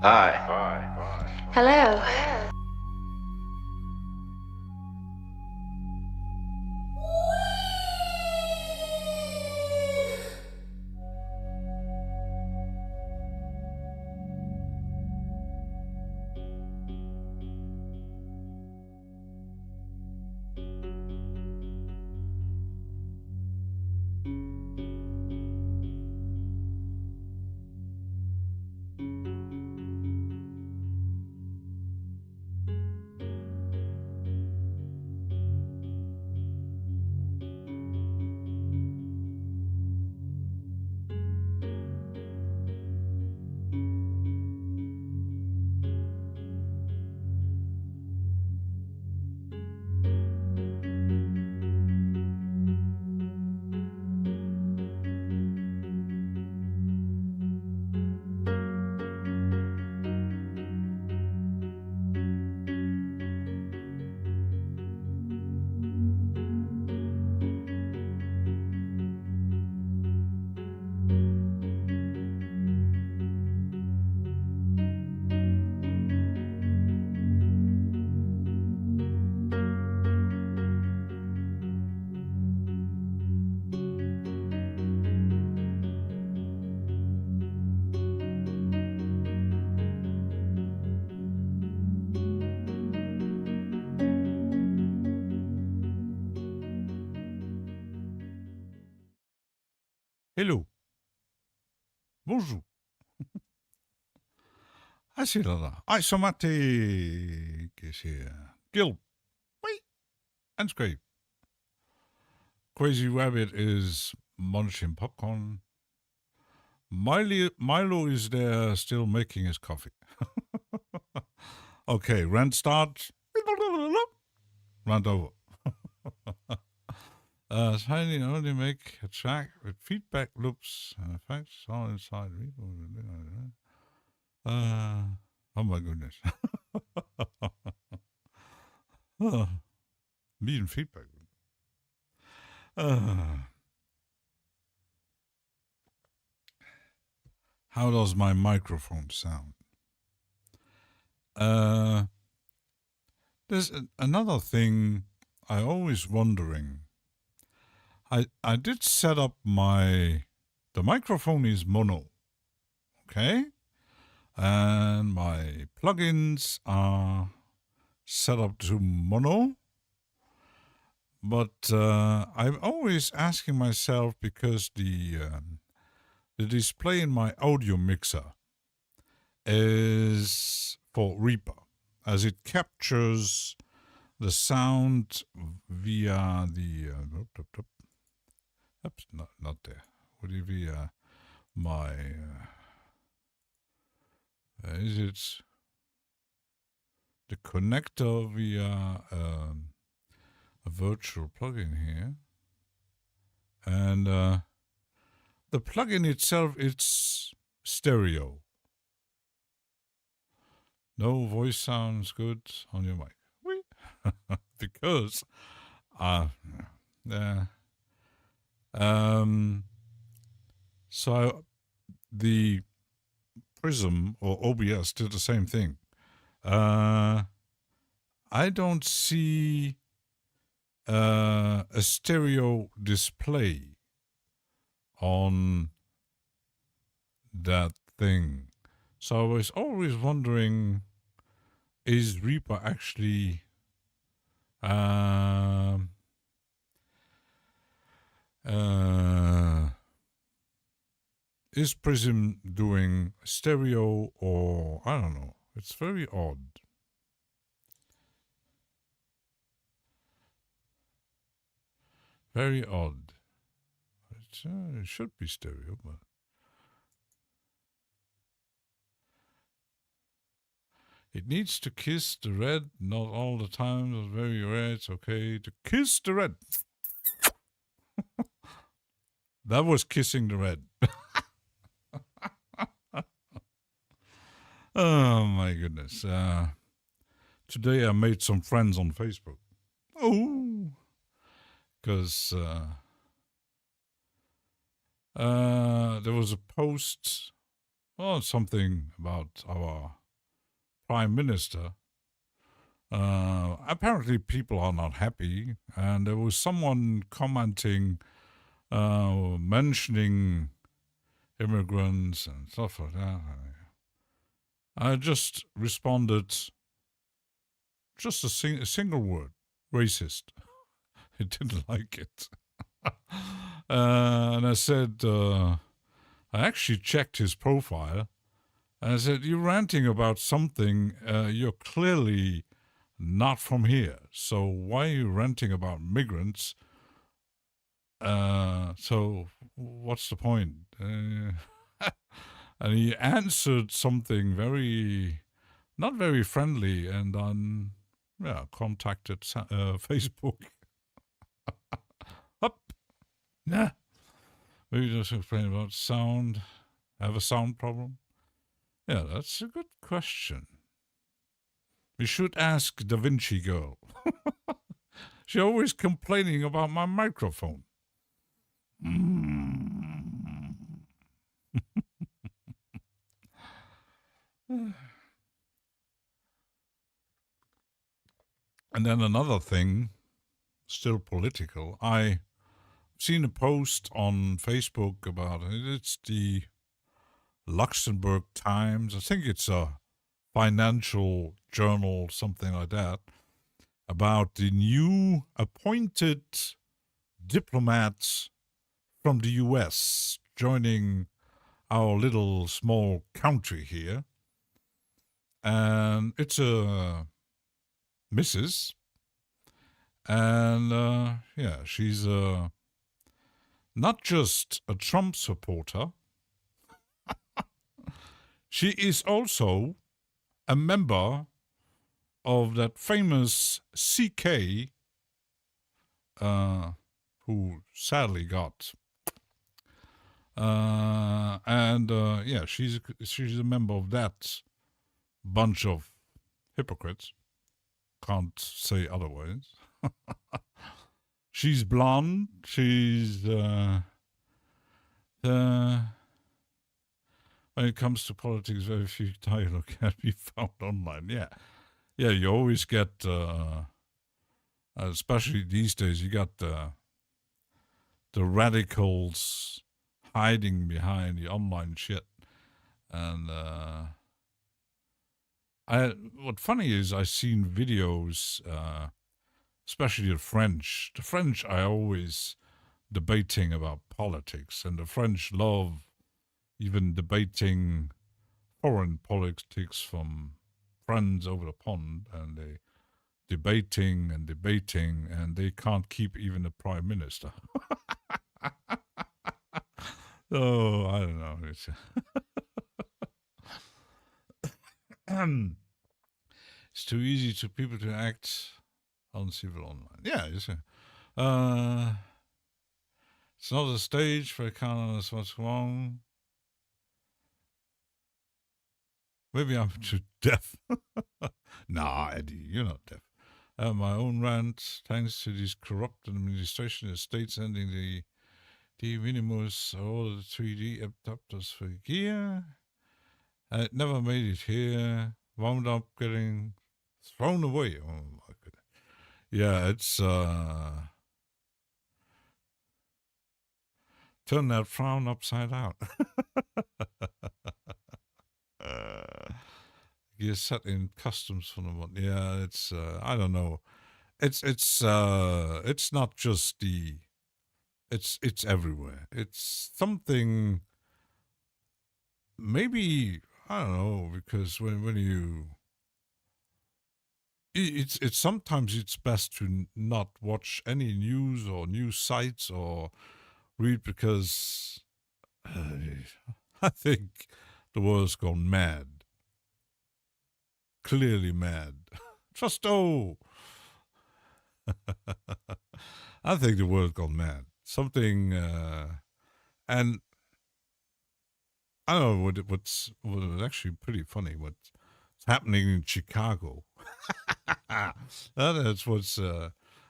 Hi. Hello. Hello. Bonjour. Ah, c'est là. Ah, ce matin, que c'est Gil. Oui, and Scrape. Crazy Rabbit is munching popcorn. Milo is there still making his coffee. Okay, Rant starts. Rant over. Tiny only make a track with feedback loops and effects all inside. Oh my goodness. Me and feedback. How does my microphone sound? There's another thing I always wondering. I did set up the microphone is mono, okay, and my plugins are set up to mono. But I'm always asking myself because the display in my audio mixer is for Reaper, as it captures the sound via the oops, not there. Would it be my is it the connector via a virtual plugin here, and the plugin itself, it's stereo. No voice sounds good on your mic. Because so the Prism or OBS did the same thing. I don't see a stereo display on that thing. So I was always wondering, is Reaper actually is Prism doing stereo, or I don't know. It's very odd. Very odd. It should be stereo, but it needs to kiss the red, not all the time. It's very rare. It's okay to kiss the red. That was kissing the red. Oh my goodness. Today I made some friends on Facebook. Oh, because there was a post, something about our prime minister. Apparently, people are not happy, and there was someone commenting, mentioning immigrants and stuff like that. I just responded, just a single word, racist. He didn't like it. And I said, I actually checked his profile, and I said, you're ranting about something, you're clearly not from here. So why are you ranting about migrants? So what's the point? And he answered something not very friendly, and contacted Facebook. Up, nah. Maybe just explain about sound. Have a sound problem? Yeah, that's a good question. We should ask Da Vinci Girl. She's always complaining about my microphone. And then another thing, still political. I've seen a post on Facebook about it. It's the Luxembourg Times. I think it's a financial journal, something like that, about the new appointed diplomats from the US joining our little small country here. And it's a Mrs. And she's not just a Trump supporter, she is also a member of that famous CK, who sadly got. She's a member of that bunch of hypocrites. Can't say otherwise. She's blonde. She's when it comes to politics, very few dialogue can be found online. Yeah, you always get, especially these days, you got the radicals hiding behind the online shit. And what funny is, I've seen videos, especially the French. The French are always debating about politics, and the French love even debating foreign politics from friends over the pond, and they debating, and they can't keep even the prime minister. Oh, I don't know. It's too easy to people to act uncivil online. Yeah, it's not a stage for a can't what's wrong. Maybe I'm too deaf. Nah, Eddie, you're not deaf. I have my own rant. Thanks to this corrupt administration, the state's ending the minimus all the 3D adapters for gear. It never made it here. Wound up getting thrown away. Oh my goodness. Yeah, it's turn that frown upside down. You're set in customs for the month. Yeah, it's I don't know. It's not just it's everywhere. It's something, maybe, I don't know, because when you it's sometimes it's best to not watch any news or news sites or read, because I think the world's gone mad. Clearly mad. Just I think the world gone mad. Something, and I don't know what's actually pretty funny. What's happening in Chicago? That's what's,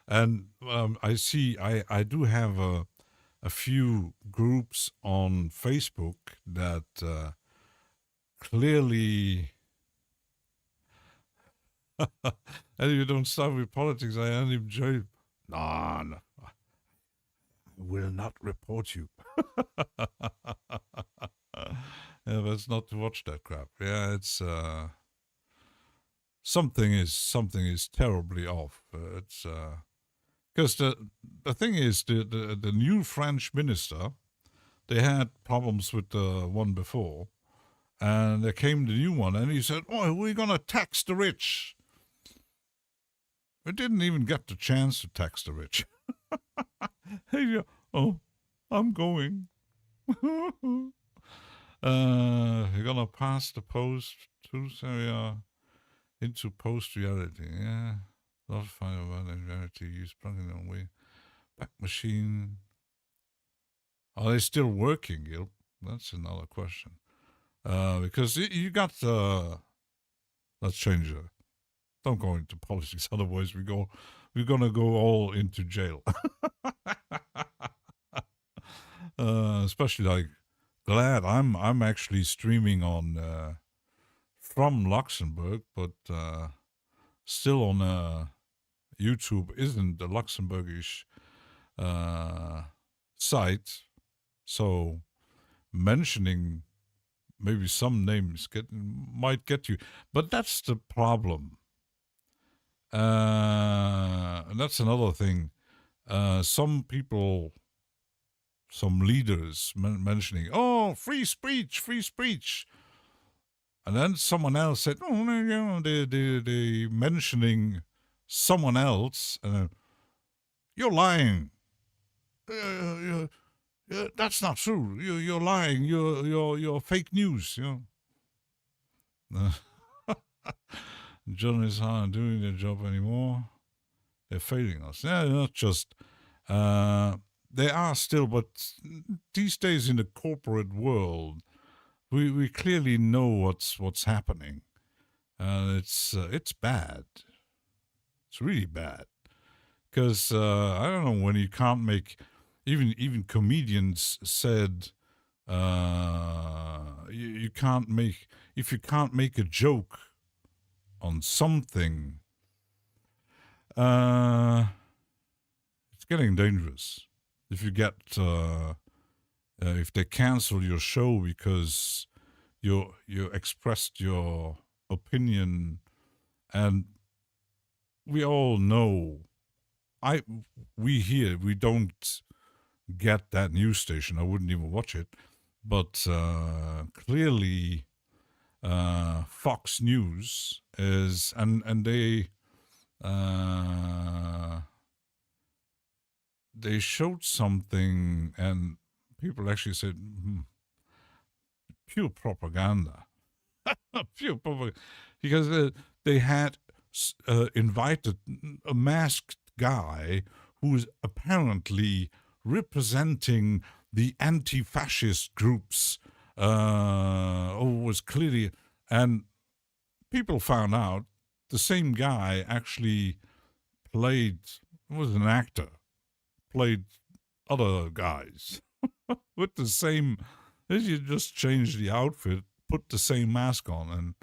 and I do have a few groups on Facebook that clearly And if you don't start with politics, I end in jail. No, no, I will not report you. Yeah, but it's not to watch that crap. Yeah, it's something is terribly off. It's because the thing is the new French minister, they had problems with the one before, and there came the new one, and he said, "Oh, we're gonna tax the rich." We didn't even get the chance to tax the rich. Hey, oh, I'm going. We're gonna pass the post truth area into post reality. Yeah, love find about reality. Use plugging on way back machine. Are they still working, Gil? That's another question. Because you got let's change it. Don't go into politics, otherwise we're gonna go all into jail. Especially like glad I'm actually streaming on from Luxembourg, but still on YouTube isn't the Luxembourgish site, so mentioning maybe some names might get you, but that's the problem. And that's another thing. Some people, some leaders mentioning, "Oh, free speech," and then someone else said, "Oh, no, they mentioning someone else. You're lying. That's not true. You're lying. You're fake news. You know." Journalists aren't doing their job anymore. They're failing us. Yeah, not just. They are still, but these days in the corporate world, we clearly know what's happening, and it's bad. It's really bad because I don't know, when you can't make, even comedians said, you can't make, if you can't make a joke on something, it's getting dangerous. If you get if they cancel your show because you expressed your opinion, and we all know, I we here we don't get that news station. I wouldn't even watch it, but clearly Fox News is, and they showed something, and people actually said, pure propaganda. Pure propaganda. Because they had invited a masked guy who was apparently representing the anti-fascist groups, was clearly, and people found out the same guy actually was an actor, played other guys with the same. You just change the outfit, put the same mask on, and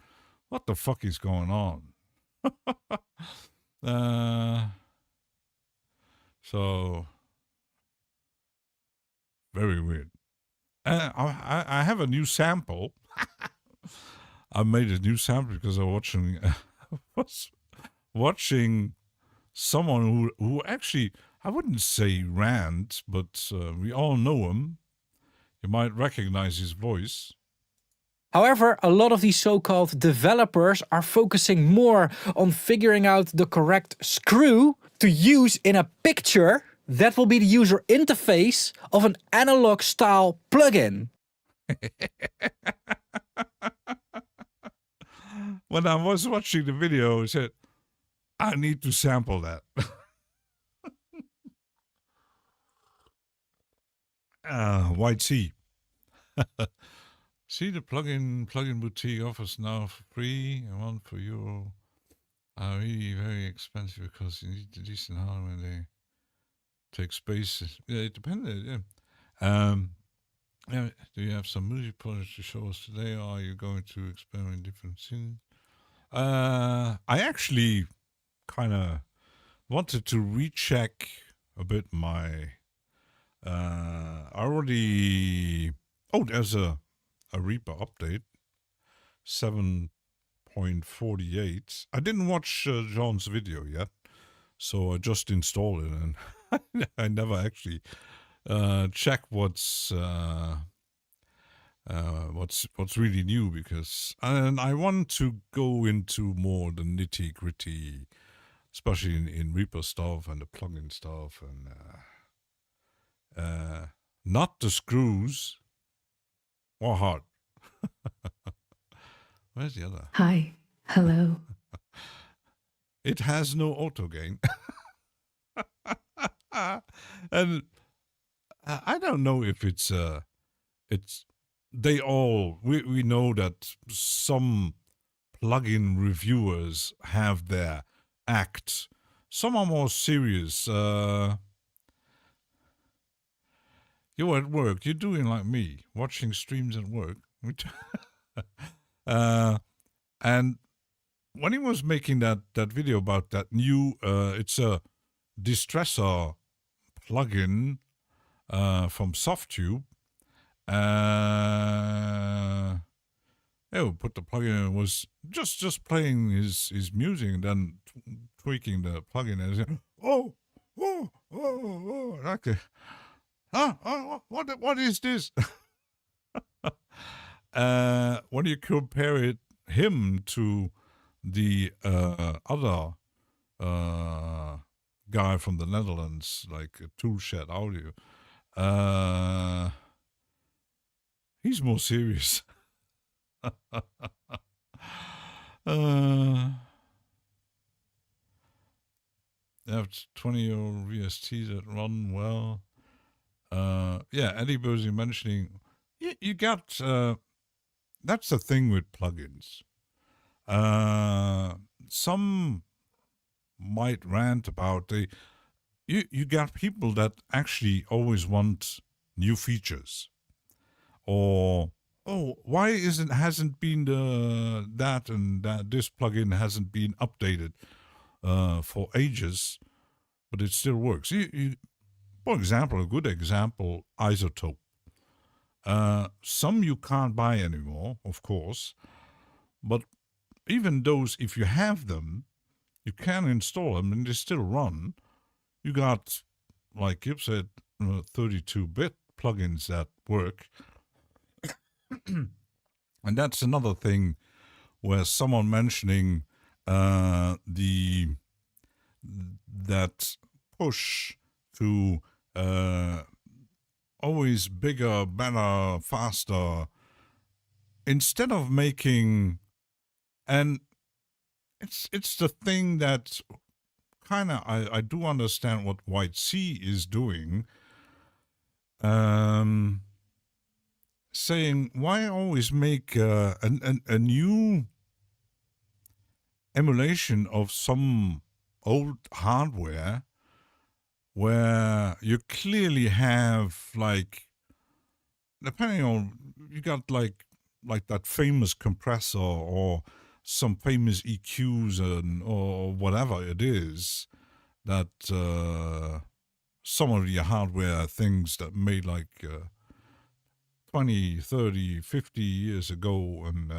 what the fuck is going on? So very weird. I have a new sample. I made a new sample because I was watching someone who actually, I wouldn't say Rant, but we all know him. You might recognize his voice. However, a lot of these so-called developers are focusing more on figuring out the correct screw to use in a picture that will be the user interface of an analog style plugin. When I was watching the video, I said, I need to sample that. White Sea. See, the plugin boutique offers now for free and one for euro are really very expensive because you need the decent hardware when they take space. Yeah, it depends. Yeah. Yeah. Do you have some music projects to show us today, or are you going to experiment different scenes? I actually kind of wanted to recheck a bit my. I already. Oh, there's a Reaper update 7.48. I didn't watch John's video yet, so I just installed it and I never actually checked what's really new, because and I want to go into more the nitty gritty, especially in Reaper stuff and the plugin stuff, and not the screws or hard. Where's the other? Hi. Hello. It has no auto gain. And I don't know if it's they all we know that some plugin reviewers have their act. Some are more serious. You're at work. You're doing like me, watching streams at work. And when he was making that video about that new, it's a distressor plugin from Softube. We put the plugin in, was just playing his music and then tweaking the plugin and saying, okay. What is this? When you compare him to the other guy from the Netherlands, like Toolshed Audio, he's more serious. They have 20-year-old VSTs that run well. Eddie Bursey mentioning, you got, that's the thing with plugins. Some might rant about you got people that actually always want new features, or why hasn't been this plugin hasn't been updated for ages, but it still works. For example, a good example, Isotope. Some you can't buy anymore, of course, but even those, if you have them, you can install them and they still run. You got, like Kip said, 32-bit plugins that work. And that's another thing where someone mentioning that push to always bigger, better, faster, instead of making, and it's the thing that kind of I do understand what White Sea is doing, saying, why always make a new emulation of some old hardware where you clearly have, like, depending on, you got like that famous compressor or some famous EQs or whatever it is that some of the hardware things that made like 20, 30, 50 years ago, and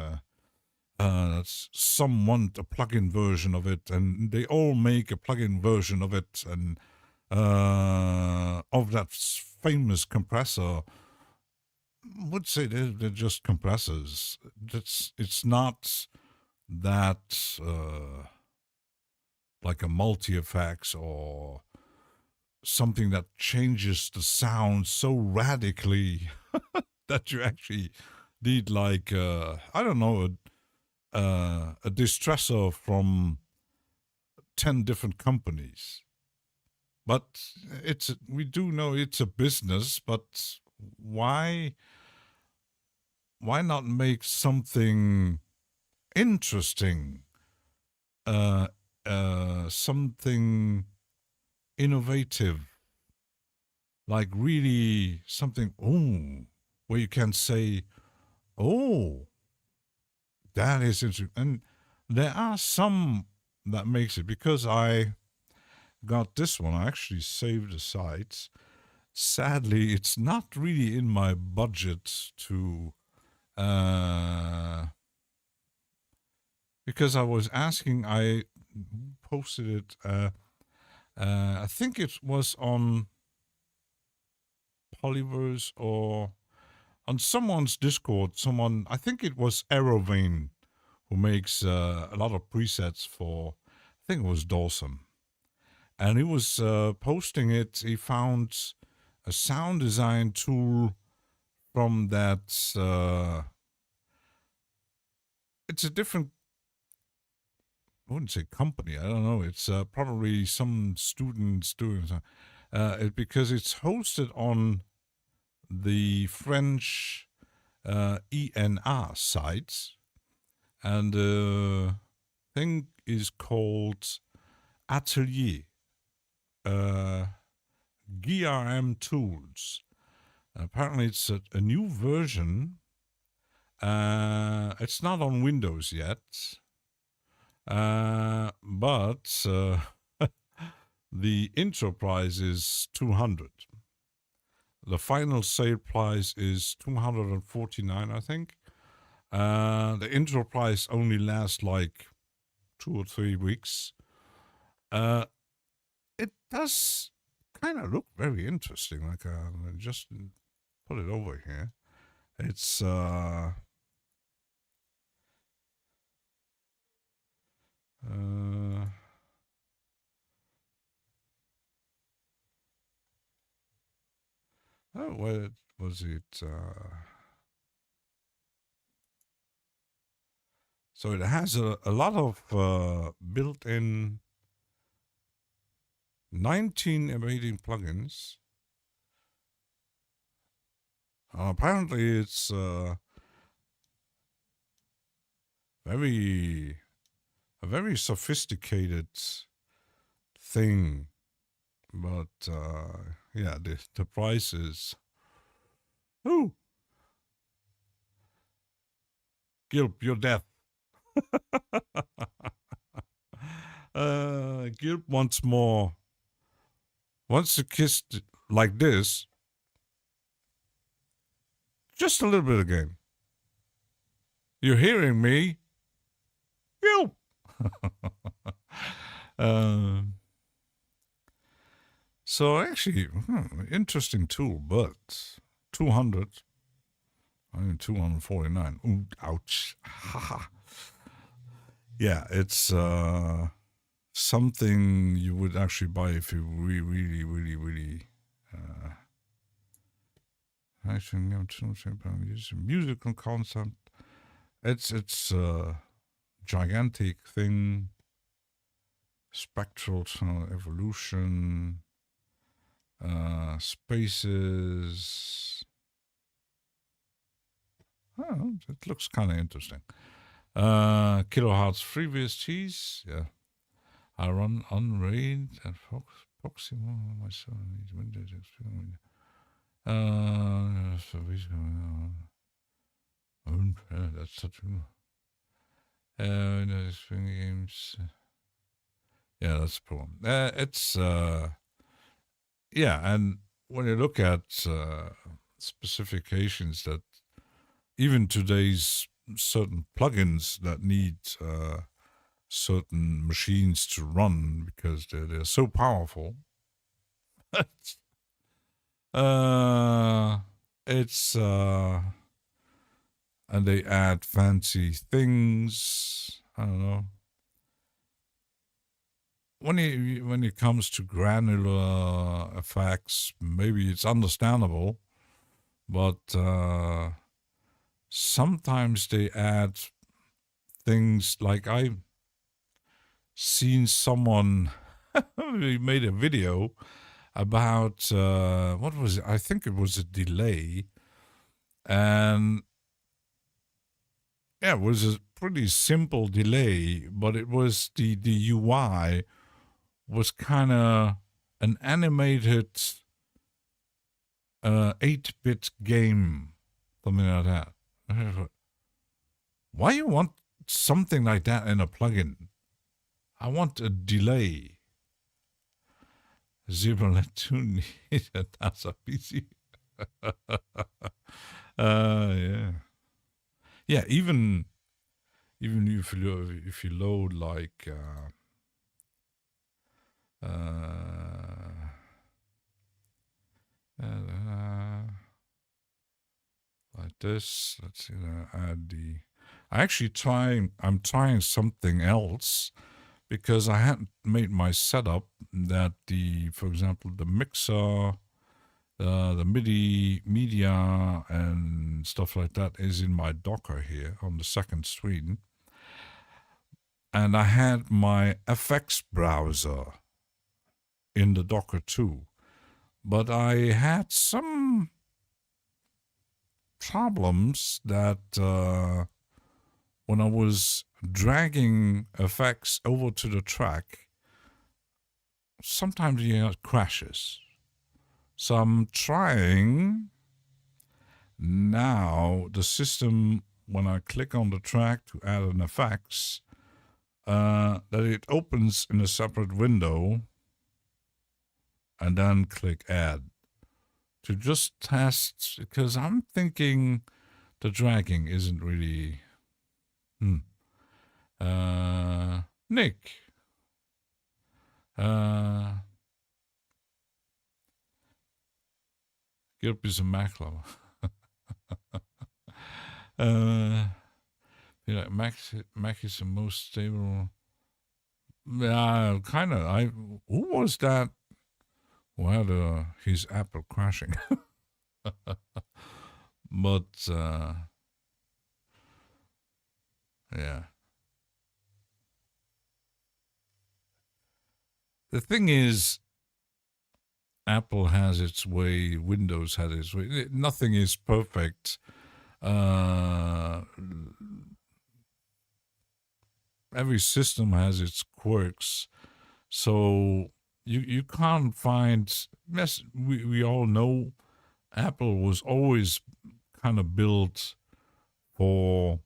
some want a plug-in version of it, and they all make a plug-in version of it, and of that famous compressor. I would say they're just compressors. It's not that like a multi-effects or something that changes the sound so radically that you actually need, like I don't know, a distressor from 10 different companies. But we do know it's a business, but why not make something interesting, something innovative, like really something, where you can say, that is interesting. And There are some that makes it, because I got this one. I actually saved the sites. Sadly, it's not really in my budget to, because I was asking, I posted it, I think it was on Polyverse or on someone's Discord. Someone, I think it was Aerovane, who makes a lot of presets for, I think it was Dawson. And he was posting it. He found a sound design tool from that. It's a different, I wouldn't say company. I don't know. It's probably some students doing something. Because it's hosted on the French ENR sites. And the thing is called Atelier. GRM Tools. Apparently, it's a new version. It's not on Windows yet, but the intro price is 200. The final sale price is 249, I think. The intro price only lasts like 2 or 3 weeks. It does kind of look very interesting. Like, just put it over here. It's oh, what was it? So it has a lot of built-in 19 amazing plugins. Apparently, it's a very sophisticated thing, but yeah, the price is, oh, Gilp, you're deaf. Gilp wants more. Wants a kiss like this. Just a little bit again. You're hearing me? Gilp. So actually, interesting tool, but 200. I mean, 249. Ooh, ouch. Yeah, it's something you would actually buy if you really musical concept. It's a gigantic thing. Spectral evolution, spaces. Oh, it looks kind of interesting. Kilohertz FreeBSDs, yeah. I run Unraid and Proximo. My son needs Windows Experience. That's such a Windows Experience games. Yeah, that's the problem. It's yeah, and when you look at specifications that even today's certain plugins that need certain machines to run because they're so powerful. It's and they add fancy things. I don't know. When it comes to granular effects, maybe it's understandable, but sometimes they add things like I've seen someone made a video about what was it? I think it was a delay, and yeah, it was a pretty simple delay, but it was the UI was kind of an animated 8-bit game, something like that. Why you want something like that in a plugin. I want a delay. Zebralet 2 need a NASA PC. Yeah. Yeah, even if you load like like this. Let's see. Add the. I'm trying something else because I hadn't made my setup that for example, the mixer, the MIDI media and stuff like that is in my Docker here on the second screen. And I had my FX browser in the Docker too. But I had some problems that when I was dragging effects over to the track, sometimes you get crashes. So I'm trying now the system, when I click on the track to add an effects, that it opens in a separate window and then click add to just test, because I'm thinking the dragging isn't really. Nick. Gilp is a Mac lover. Yeah, Mac is the most stable. Yeah, kind of. Who was that who had his Apple crashing? But yeah. The thing is, Apple has its way, Windows has its way. Nothing is perfect. Every system has its quirks. So you can't find. Yes, we all know Apple was always kind of built for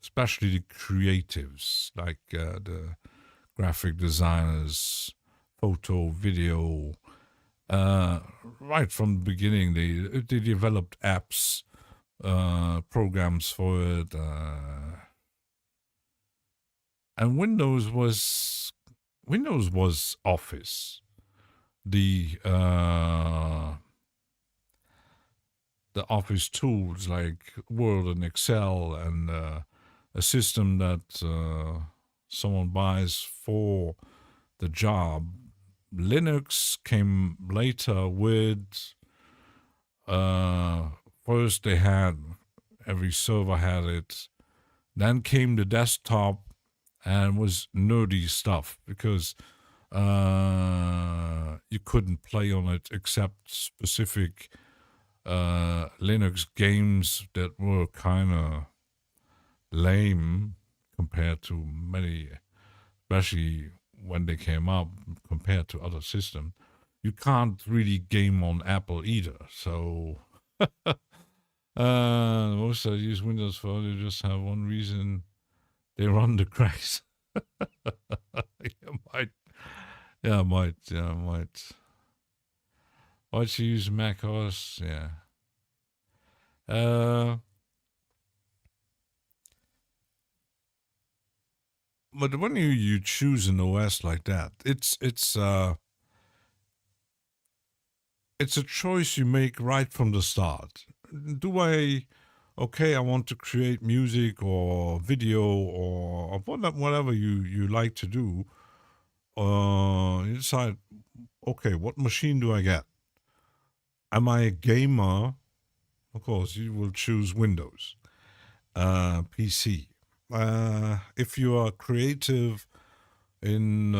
especially the creatives, like the graphic designers, photo, video. Right from the beginning, they developed apps, programs for it, and Windows was Office. The Office tools like Word and Excel, and a system that someone buys for the job. Linux came later with, first they had, every server had it. Then came the desktop and was nerdy stuff because you couldn't play on it except specific Linux games that were kind of lame compared to many, especially when they came up compared to other systems. You can't really game on Apple either. So most that use Windows Phone, they just have one reason: they run the cracks. Might. Might you use Mac OS? Yeah. But when you choose an OS like that, it's a choice you make right from the start. I want to create music or video or whatever you like to do. You decide, okay, what machine do I get? Am I a gamer? Of course, you will choose Windows, PC. If you are creative in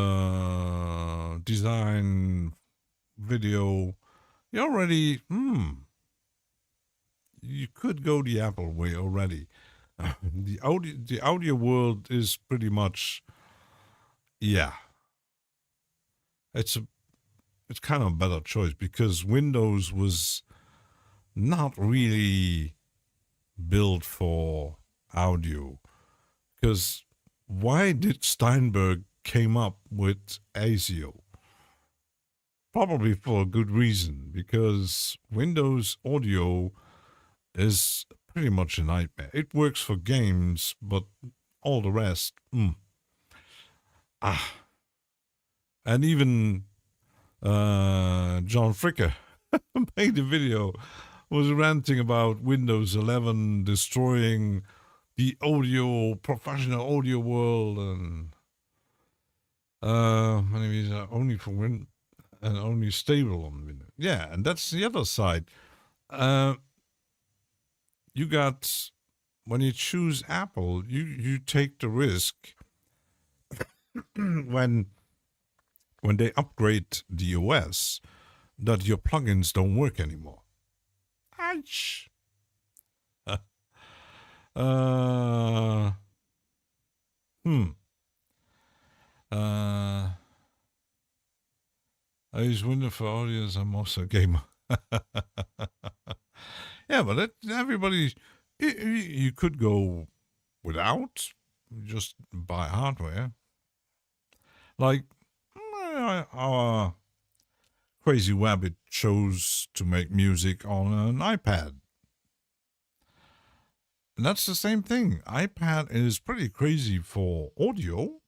design, video, you already, you could go the Apple way already. The audio world is pretty much, yeah. It's kind of a better choice because Windows was not really built for audio. Because why did Steinberg came up with ASIO? Probably for a good reason, because Windows audio is pretty much a nightmare. It works for games, but all the rest, and even John Fricker made a video, was ranting about Windows 11 destroying the professional audio world, and many of these are only for Win and only stable on Windows. Yeah, and that's the other side. You got, when you choose Apple, you take the risk when they upgrade the OS that your plugins don't work anymore. Ouch. Uh, I use Windows for audio as I'm also a gamer. Yeah, but everybody, you could go without, just buy hardware. Like our crazy rabbit chose to make music on an iPad. And that's the same thing. iPad is pretty crazy for audio,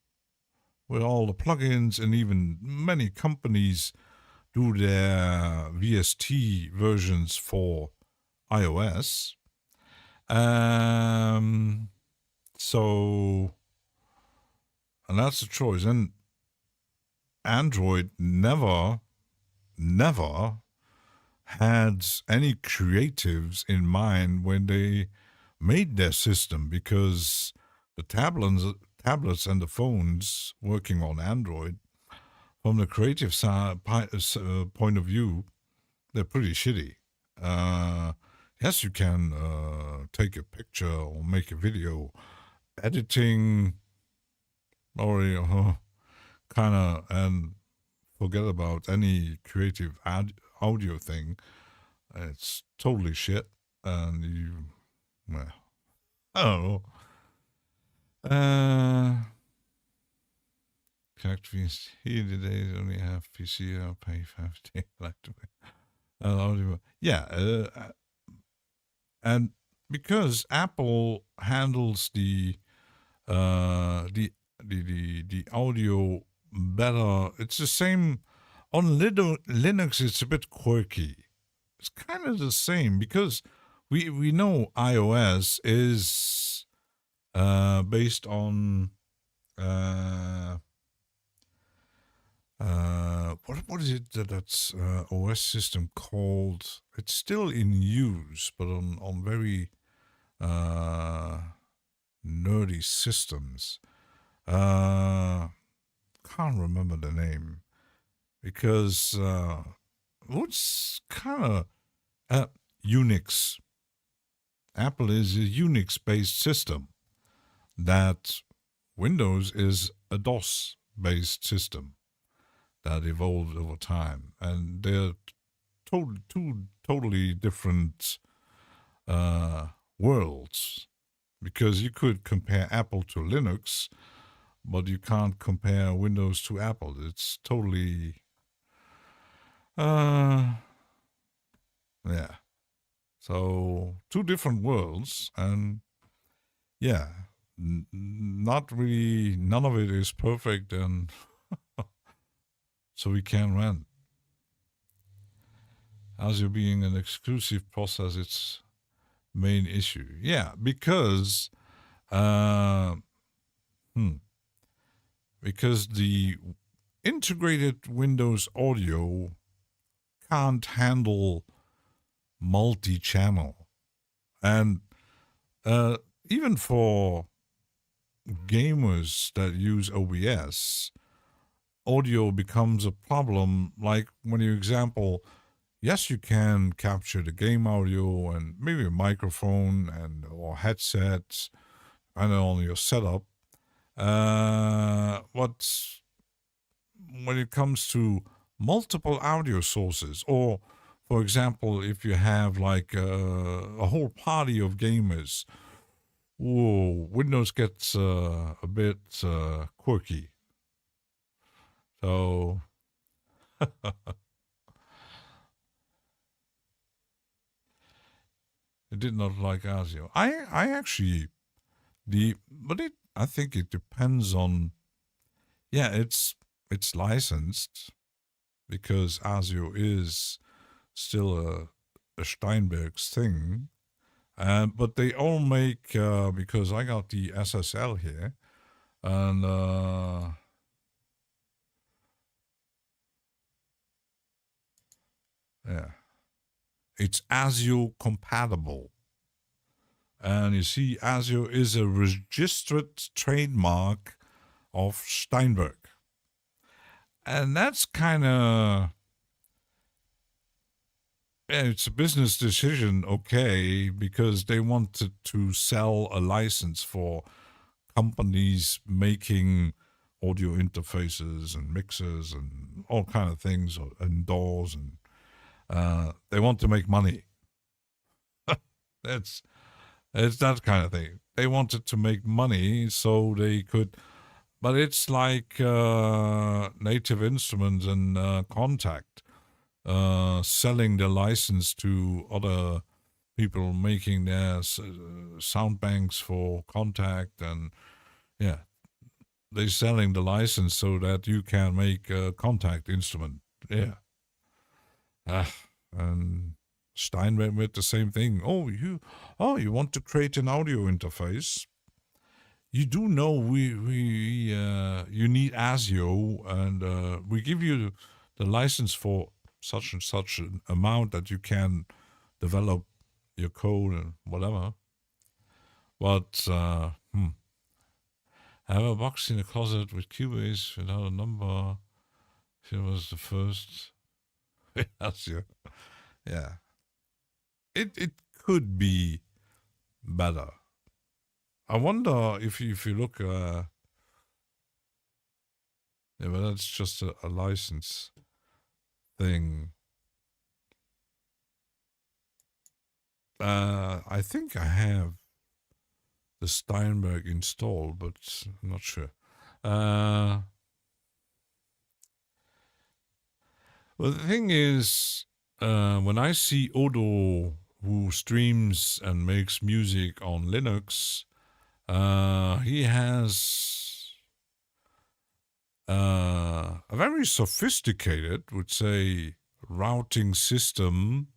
with all the plugins, and even many companies do their VST versions for iOS. So, and that's the choice. And Android never had any creatives in mind when they made their system, because the tablets and the phones working on Android, from the creative side, point of view, they're pretty shitty. Yes, you can take a picture or make a video, editing, or kind of, and forget about any creative audio thing. It's totally shit, and well, I don't know. Connect VST today only have PC. I'll pay $50 like to pay. Yeah, and because Apple handles the audio better, it's the same on Linux. It's a bit quirky. It's kind of the same, because we know iOS is based on what is it that's OS system called? It's still in use, but on very nerdy systems. Can't remember the name, because what's kind of Unix. Apple is a Unix-based system. That Windows is a DOS-based system that evolved over time, and they're two totally different worlds. Because you could compare Apple to Linux, but you can't compare Windows to Apple. It's totally, yeah. So two different worlds, and yeah, not really. None of it is perfect, and so we can rant. Azure being an exclusive process, its main issue. Yeah, because because the integrated Windows audio can't handle multi-channel, and even for gamers that use OBS, audio becomes a problem. Like when you example, yes, you can capture the game audio and maybe a microphone and or headsets, and on your setup. But when it comes to multiple audio sources, or for example, if you have like a whole party of gamers whoa, Windows gets a bit quirky. So it did not like ASIO. I actually I think it depends on. Yeah, it's licensed because ASIO is still a Steinberg's thing. But they all make because I got the SSL here, and yeah, it's ASIO compatible. And you see, ASIO is a registered trademark of Steinberg, and that's kind of, yeah, it's a business decision, okay, because they wanted to sell a license for companies making audio interfaces and mixers and all kind of things, and doors, and they want to make money. It's it's that kind of thing. They wanted to make money so they could, but it's like Native Instruments and Contact selling the license to other people making their sound banks for Contact, and yeah, they're selling the license so that you can make a Contact instrument. Yeah. And Steinway with the same thing. You want to create an audio interface? You do know we you need ASIO, and we give you the license for such and such an amount that you can develop your code and whatever. But I have a box in the closet with Cubase without a number. She was the first. ASIO. Yeah. It could be better. I wonder if you look. Yeah, but that's just a license thing. I think I have the Steinberg installed, but I'm not sure. Well, the thing is, when I see Odo, who streams and makes music on Linux, he has a very sophisticated, would say, routing system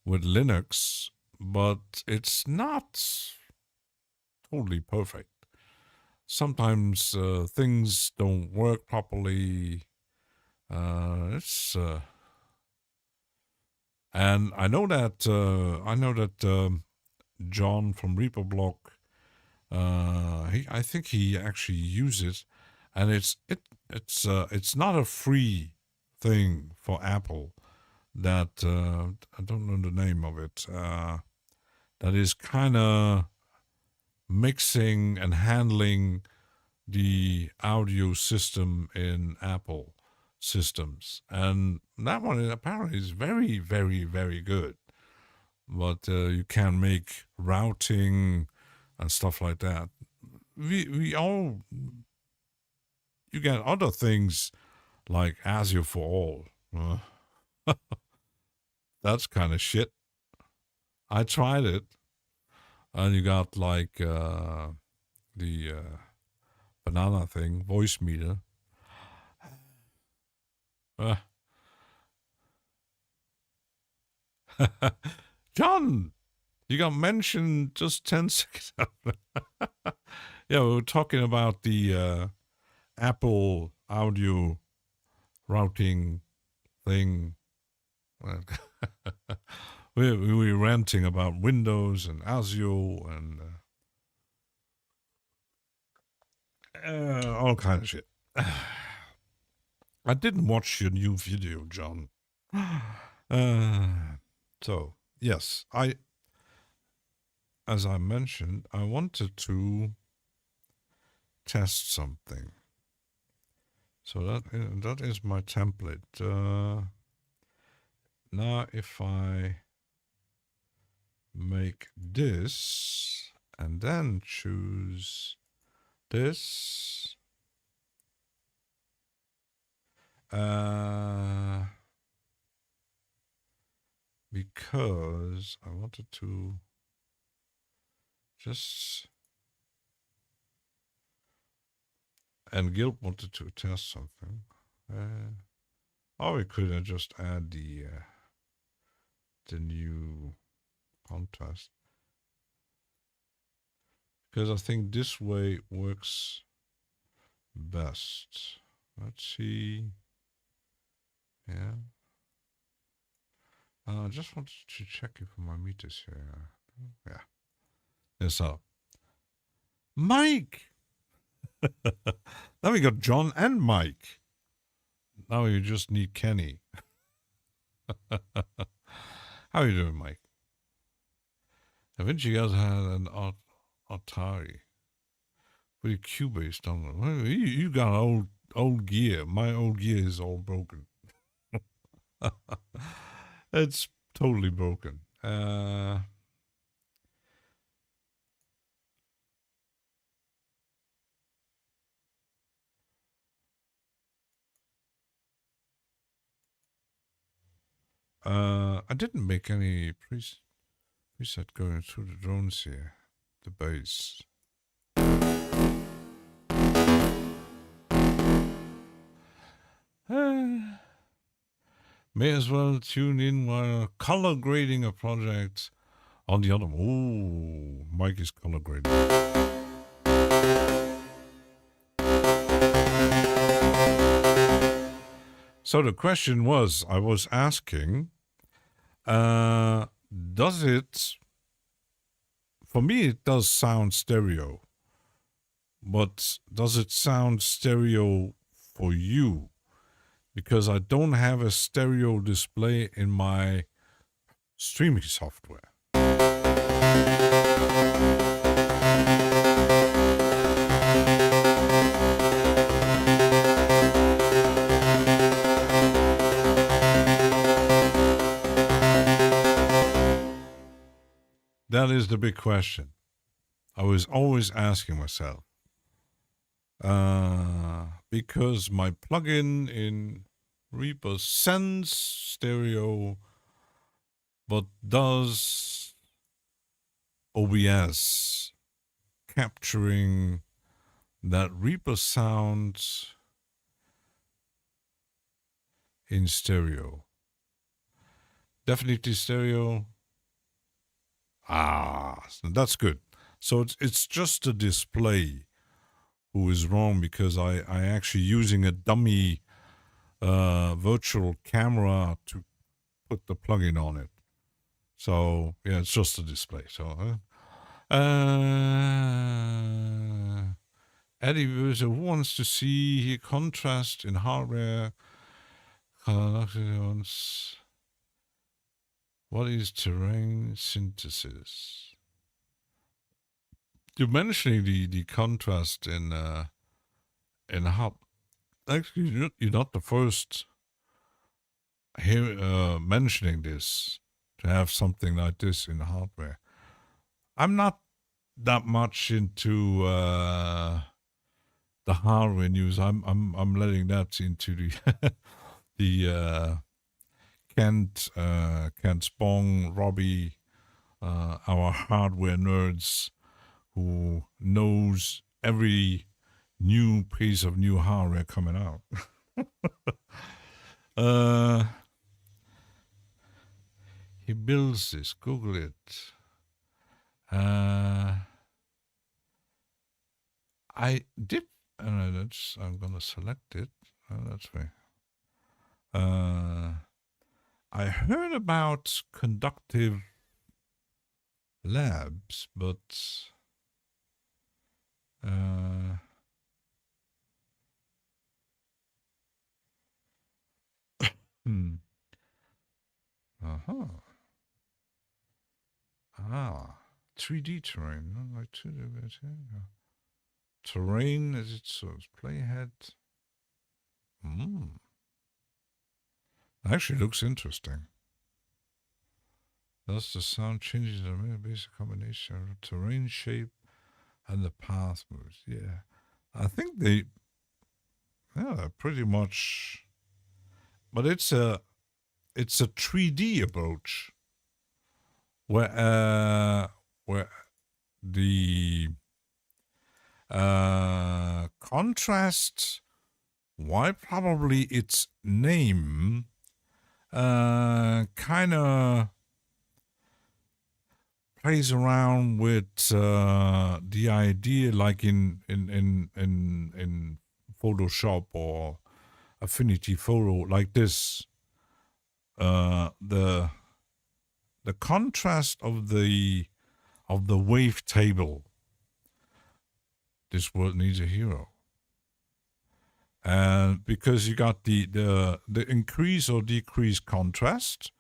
with Linux, but it's not totally perfect. Sometimes things don't work properly. And I know that John from Reaperblock, I think he actually uses, and it's not a free thing for Apple. That I don't know the name of it. That is kind of mixing and handling the audio system in Apple systems, and that one apparently is very, very, very good. But you can make routing and stuff like that. We all, you get other things like ASIO for all. That's kind of shit. I tried it, and you got like the banana thing, voice meter. John, you got mentioned just 10 seconds. Yeah, we were talking about the Apple audio routing thing. We were ranting about Windows and ASIO and all kind of shit. I didn't watch your new video, John. So yes, as I mentioned, I wanted to test something. So that is my template. Now if I make this and then choose this. Because I wanted to just, and Gilp wanted to test something. Or we could just add the new contrast, because I think this way works best. Let's see. Yeah. I just wanted to check if my meters here. Yeah. Yes, so. Mike! Now we got John and Mike. Now you just need Kenny. How are you doing, Mike? Haven't you guys had an Atari? Pretty Cubase, don't know. You got old gear. My old gear is all broken. It's totally broken. I didn't make any preset going through the drones here. The bass. May as well tune in while color grading a project on the other. Oh, Mike is color grading. So the question was, I was asking, does it, for me it does sound stereo, but does it sound stereo for you? Because I don't have a stereo display in my streaming software. That is the big question. I was always asking myself. Because my plugin in Reaper sends stereo, but does OBS capturing that Reaper sound in stereo. Definitely stereo. So that's good. So it's just the display who is wrong, because I actually using a dummy virtual camera to put the plugin on it. So yeah, it's just a display. So Eddie, who wants to see contrast in hardware? What is terrain synthesis? You're mentioning the contrast in hub. Actually, you're not the first here mentioning this, to have something like this in hardware. I'm not that much into the hardware news. I'm letting that into the the Kent Spong, Robbie, our hardware nerds, who knows every new piece of new hardware coming out. He builds this. Google it. I did. I'm gonna select it. That's right. I heard about Conductive Labs, but Ah, 3D terrain. Not like 2D, but yeah. Terrain as it shows. Playhead. Actually looks interesting. Thus, the sound changes the basic combination of terrain shape and the path moves. Yeah, I think they're pretty much, but it's a 3D approach where the contrast, why probably its name, kind of plays around with the idea, like in Photoshop or Affinity Photo, like this. The contrast of the wavetable. This world needs a hero. And because you got the increase or decrease contrast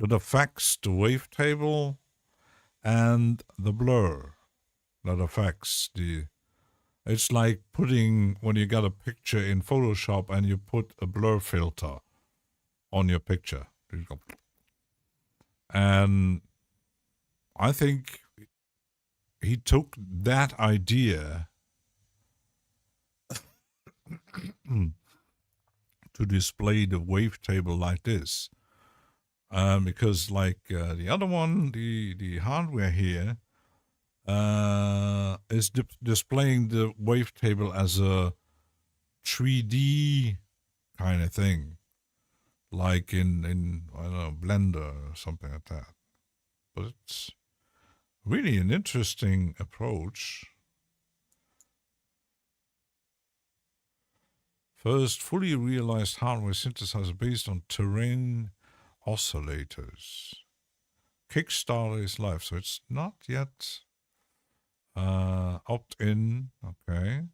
that affects the wavetable, and the blur that affects the. It's like putting, when you got a picture in Photoshop and you put a blur filter on your picture. And I think he took that idea to display the wavetable like this. Because like the other one, the hardware here is displaying the wavetable as a 3D kind of thing, like in I don't know, Blender or something like that. But it's really an interesting approach. First fully realized hardware synthesizer based on terrain oscillators. Kickstarter is live, so it's not yet opt-in. Okay.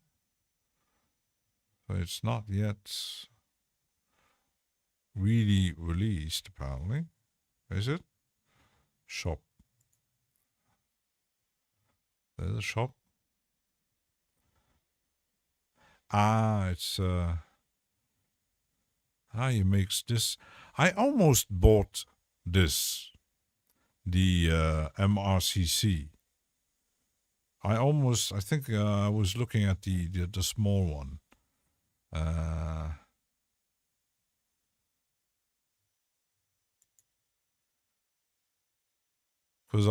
So it's not yet really released, apparently. Is it? Shop. There's a shop. It's he makes this. I almost bought this, the MRCC. I think I was looking at the small one. Because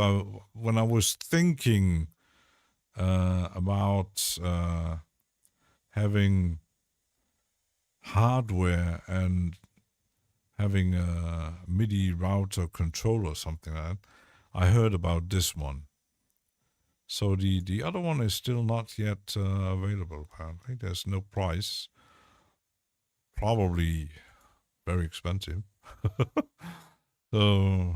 when I was thinking about having hardware and having a MIDI router controller or something like that, I heard about this one. So the other one is still not yet available, apparently. There's no price. Probably very expensive. So,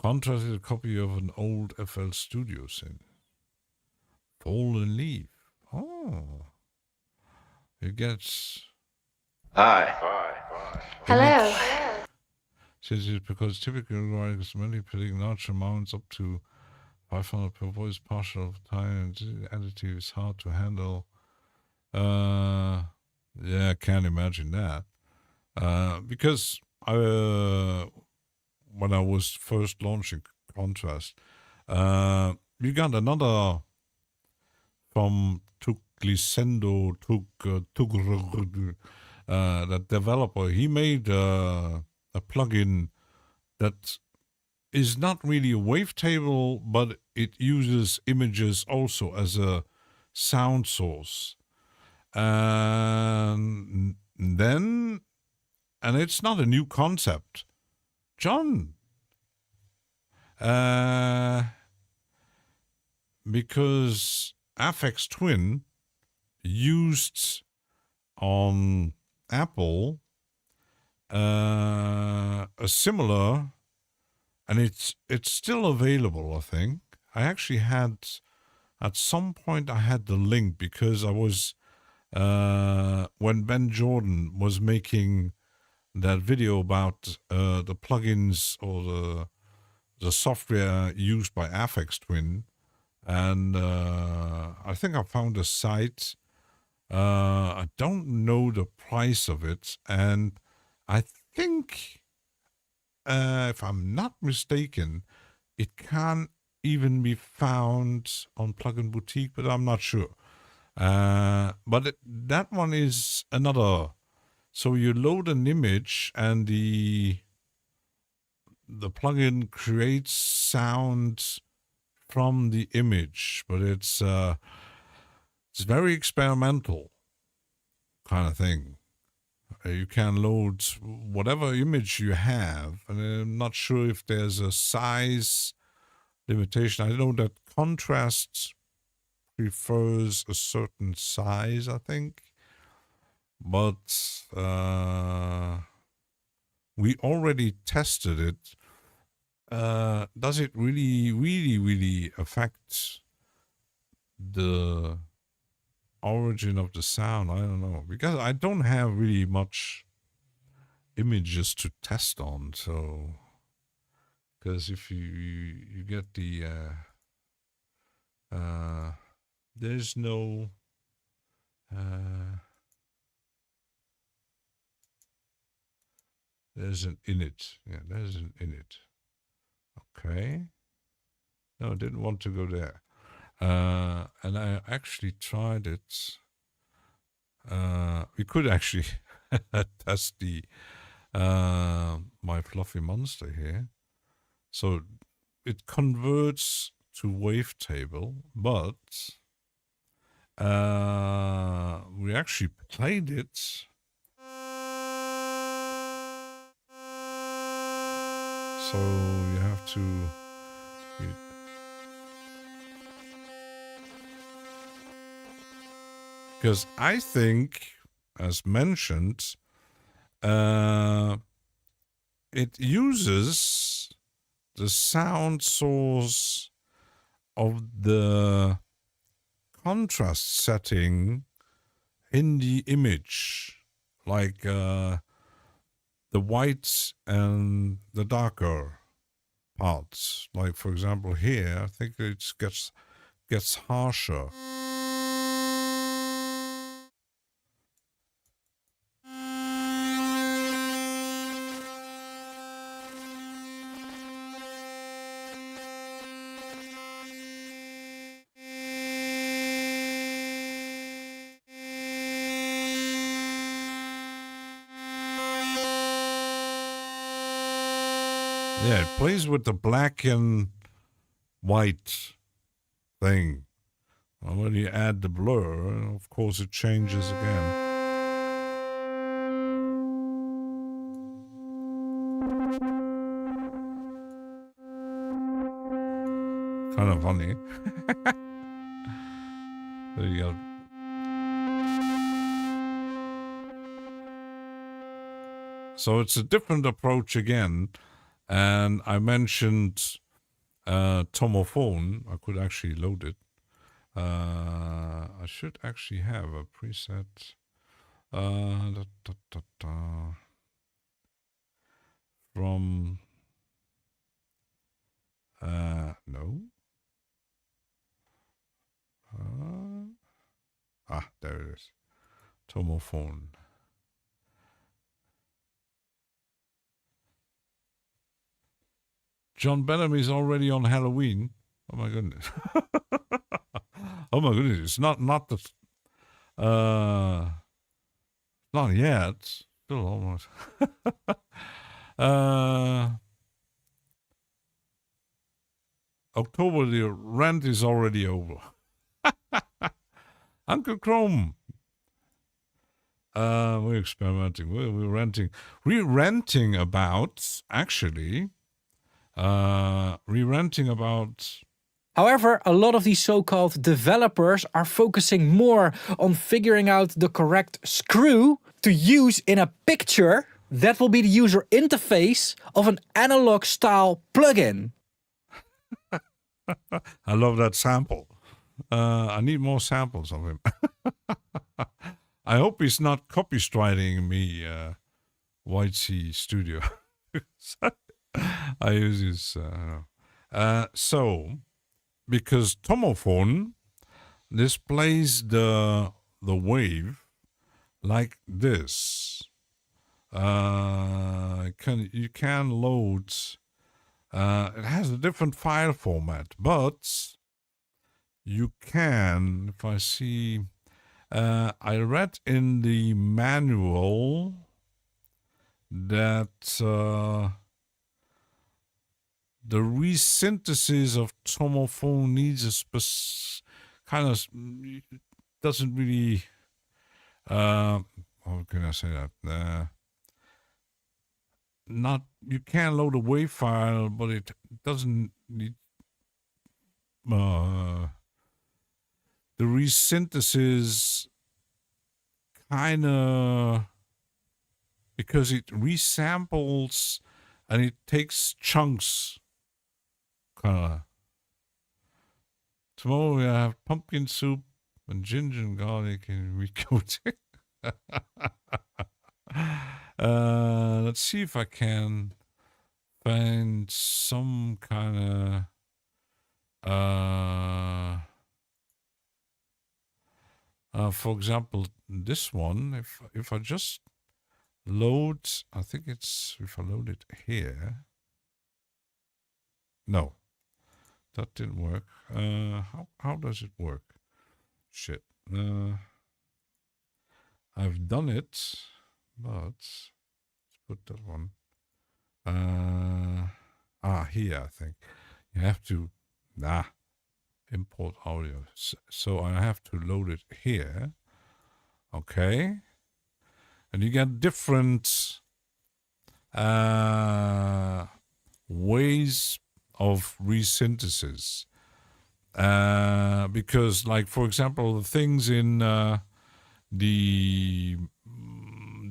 contrasted a copy of an old FL Studio synth. Fallen Leaf. Oh. It gets... Hi. Hello. Says it's because typically requires manipulating large amounts up to 500 per voice partial of time, and additive is hard to handle. Yeah, I can't imagine that. Because when I was first launching Contrast, we got another from Glisendo, that developer. He made a plugin that is not really a wavetable, but it uses images also as a sound source. And it's not a new concept. John, because Aphex Twin used on Apple a similar, and it's still available, I think. I actually had, at some point I had the link, because I was when Ben Jordan was making that video about the plugins or the software used by Aphex Twin, and I think I found a site. I don't know the price of it, and I think if I'm not mistaken, it can even be found on Plugin Boutique, but I'm not sure. That one is another. So you load an image and the plugin creates sound from the image, but it's very experimental kind of thing. You can load whatever image you have, and I'm not sure if there's a size limitation. I know that contrast prefers a certain size, I think, but we already tested it. Does it really affect the origin of the sound? I don't know, because I don't have really much images to test on. So, because if you get the there's no there's an init. Yeah, there's an init. Okay. No, I didn't want to go there. And I actually tried it. We could actually test the my fluffy monster here. So it converts to wavetable, but we actually played it. So you have to. Because I think, as mentioned, it uses the sound source of the contrast setting in the image, like the white and the darker parts. Like, for example, here, I think it gets harsher. Yeah, it plays with the black and white thing. And when you add the blur, of course, it changes again. Kind of funny. There you go. So it's a different approach again. And I mentioned Tomophone. I could actually load it. I should actually have a preset. From no. There it is. Tomophone. John Bellamy's already on Halloween. Oh my goodness. Oh my goodness. It's not the not yet. Still almost. October, the rant is already over. Uncle Chrome. We're experimenting. We're renting. We're renting about, actually, re-renting about. However, a lot of these so-called developers are focusing more on figuring out the correct screw to use in a picture that will be the user interface of an analog style plugin. I love that sample. I need more samples of him. I hope he's not copyrighting me, White Sea Studio. I use his. So, because Tomophone displays the wave like this. Kind you can load. It has a different file format, but you can. If I see, I read in the manual that the resynthesis of tomophone needs a kind of doesn't really. How can I say that? Not you can load a WAV file, but it doesn't need the resynthesis kind of because it resamples and it takes chunks. Kind of. Tomorrow we have pumpkin soup and ginger and garlic and recoating. Let's see if I can find some kind of for example, this one, if I just load, I think it's if I load it here. No, that didn't work. How does it work? Shit. I've done it, but let's put that one. Here I think you have to import audio. So I have to load it here. Okay, and you get different ways of resynthesis. Because, like, for example, the things in the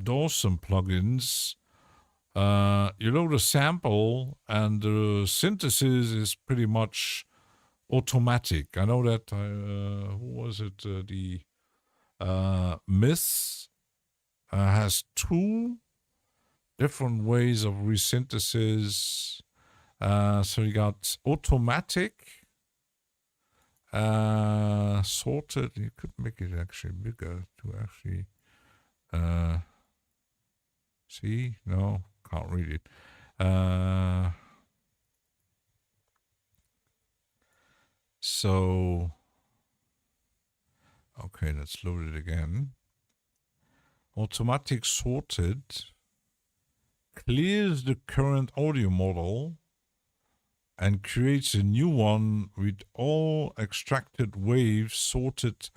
Dawson plugins, you load a sample and the synthesis is pretty much automatic. I know that, who was it? The Myth has two different ways of resynthesis. So you got automatic, sorted. You could make it actually bigger to actually see. No, can't read it. So okay, let's load it again. Automatic sorted clears the current audio model and creates a new one with all extracted waves sorted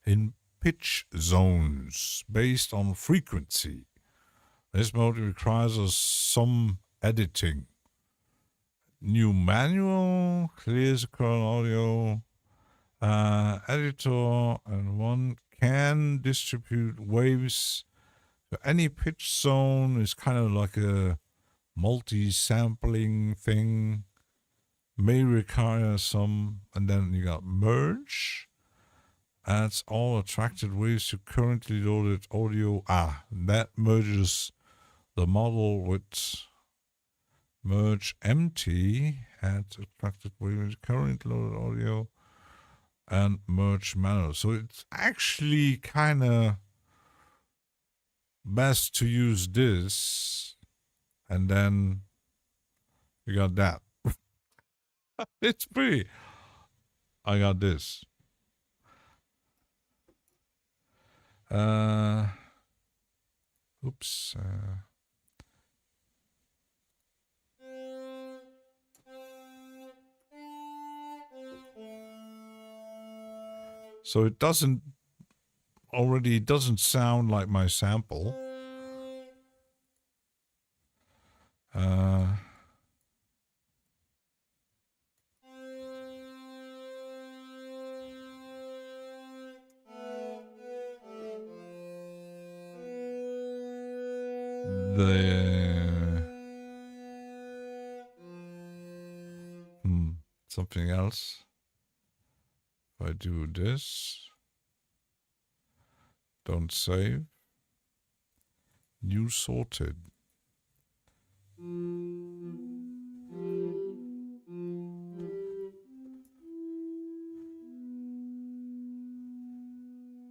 in pitch zones based on frequency. This mode requires us some editing. New manual clears the current audio editor, and one can distribute waves to any pitch zone. Is kind of like a multi-sampling thing. May require some, and then you got merge. Adds all attracted waves to currently loaded audio. That merges the model with merge empty. Add attracted waves currently loaded audio, and merge manual. So it's actually kind of best to use this, and then you got that. It's pretty. I got this. Oops. So it doesn't sound like my sample. Something else. If I do this, don't save, new sorted.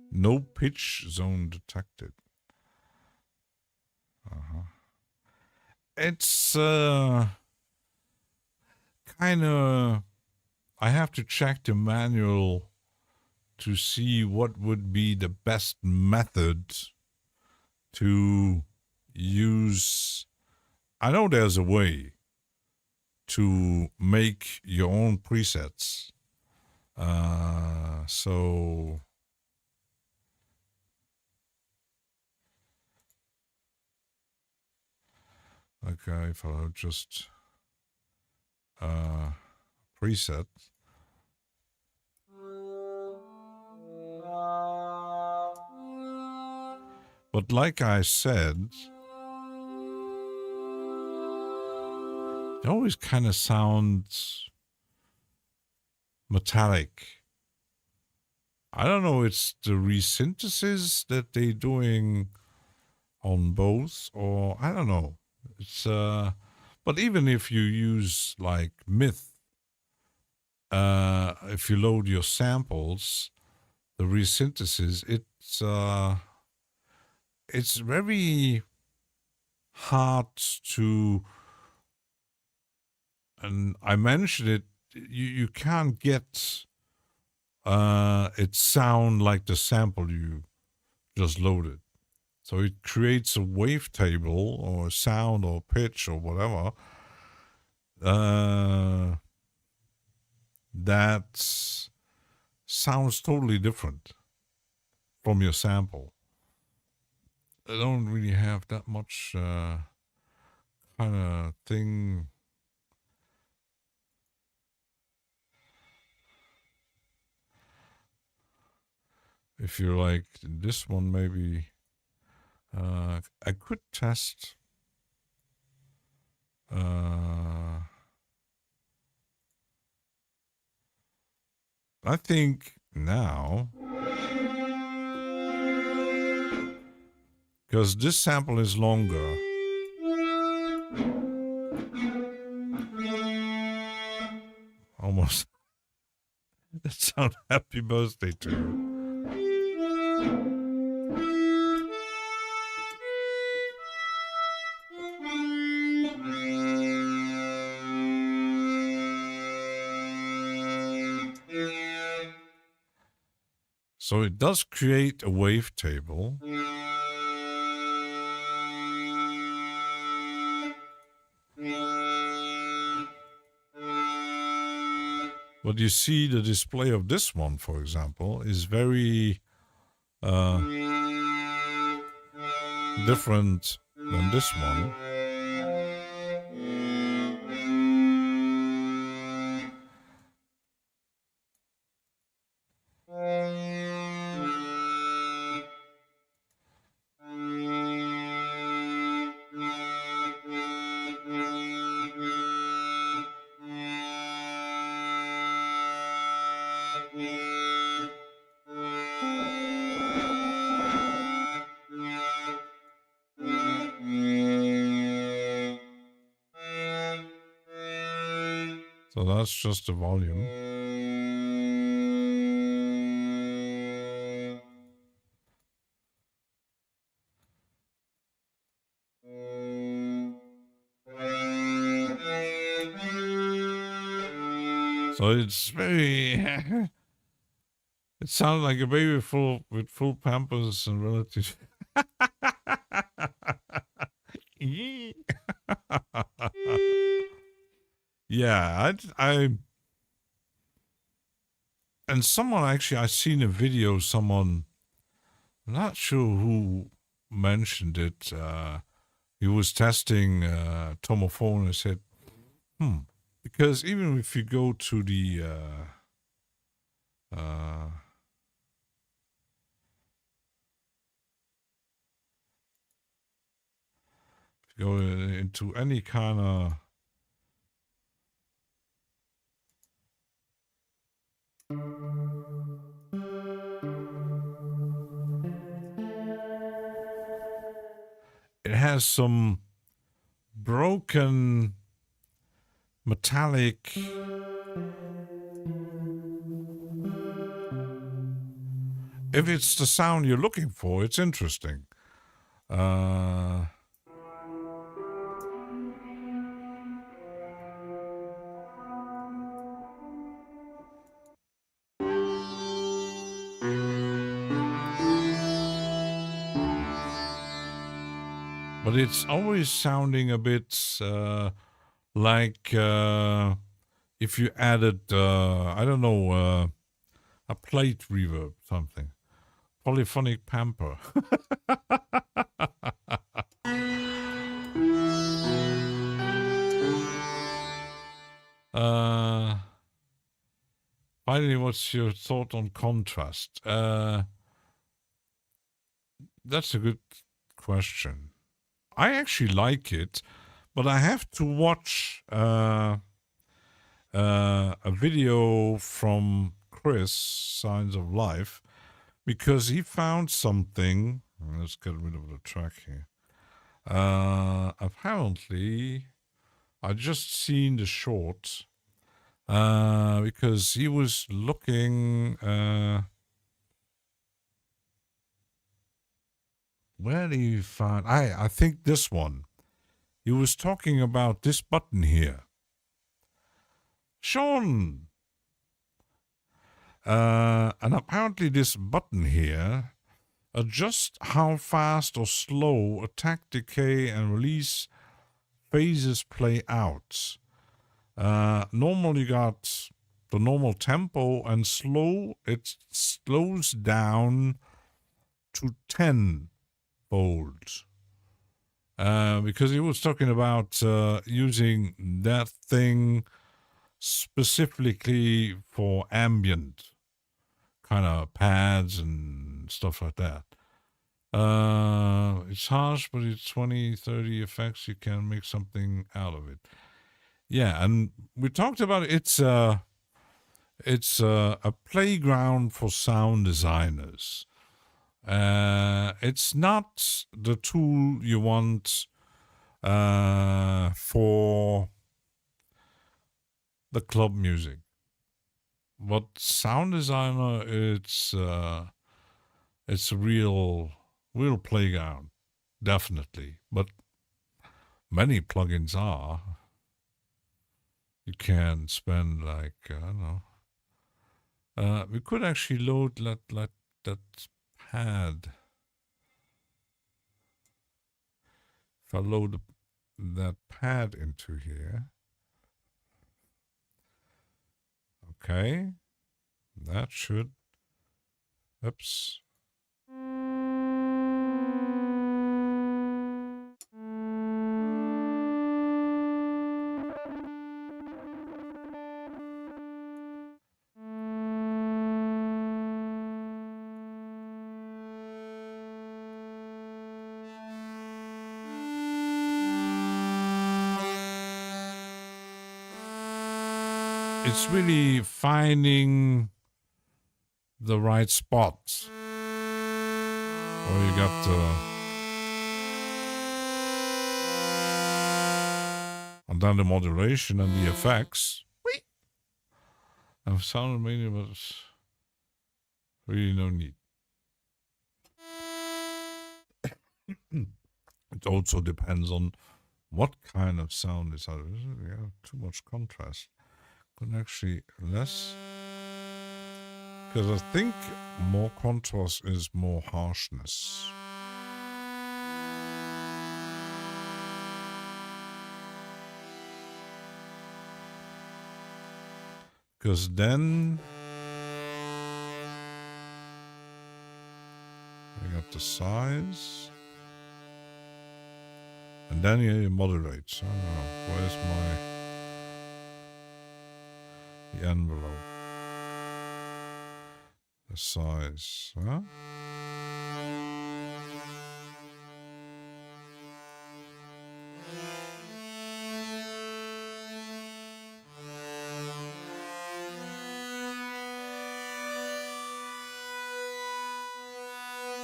No pitch zone detected. It's kind of. I have to check the manual to see what would be the best method to use. I know there's a way to make your own presets. So okay, if I just preset. But like I said, it always kind of sounds metallic. I don't know, it's the resynthesis that they're doing on both, or I don't know. It's but even if you use like Myth, if you load your samples, the resynthesis, it's very hard to, and I mentioned it, you can't get it sound like the sample you just loaded. So it creates a wavetable or sound or pitch or whatever that sounds totally different from your sample. I don't really have that much kind of thing. If you're like this one, maybe I could test. I think now, because this sample is longer. Almost. That sounds happy birthday to you. So it does create a wavetable. But you see the display of this one, for example, is very different than this one. So that's just the volume. So it's very. It sounds like a baby with full pampers and relatives. Yeah, and someone actually, I seen a video. Someone, I'm not sure who mentioned it. He was testing Tomophone and said, because even if you go to the if you go into any kind of it has some broken metallic if it's the sound you're looking for, it's interesting. but it's always sounding a bit like if you added, I don't know, a plate reverb, something. Polyphonic pamper. Finally, what's your thought on contrast? That's a good question. I actually like it, but I have to watch a video from Chris, Signs of Life, because he found something. Let's get rid of the track here. Apparently, I just seen the short because he was looking. Where did he find? I think this one. He was talking about this button here. Sean! And apparently this button here adjusts how fast or slow attack, decay, and release phases play out. Normally you got the normal tempo, and slow, it slows down to 10 volts. Because he was talking about using that thing specifically for ambient kind of pads and stuff like that. It's harsh, but it's 20, 30 effects. You can make something out of it. Yeah, and we talked about it. It's a playground for sound designers. It's not the tool you want for the club music. But sound designer, it's a real playground, definitely. But many plugins are. You can spend like I don't know. We could actually load that pad. If I load that pad into here. Okay, that should, oops. It's really finding the right spot. Or you got and then the modulation and the effects. Whee! I've sounded many, but it's really no need. It also depends on what kind of sound is out. Yeah, too much contrast. Could actually less, because I think more contrast is more harshness. Because then I got the size, and then you moderate. So, where's the envelope? The size, huh?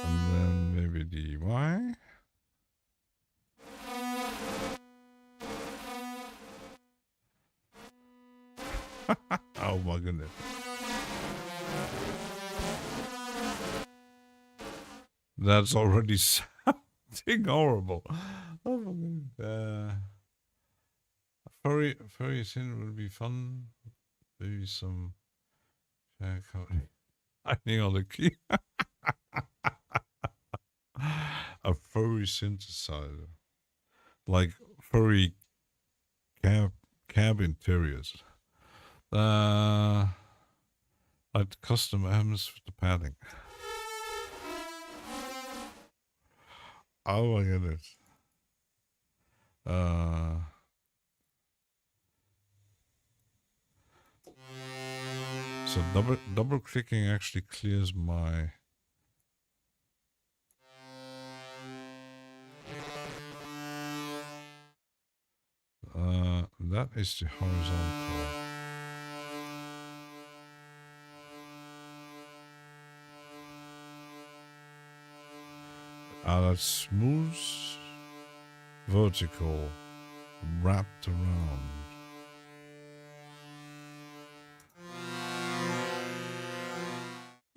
And then maybe the Y. Oh my goodness. That's already sounding horrible. Oh my goodness. Furry sin would be fun. Maybe some hiding on the key. A furry synthesizer. like furry cab interiors. Like custom items with the padding. Oh, I get it. So double clicking actually clears my. That is the horizontal. That's smooth, vertical, wrapped around.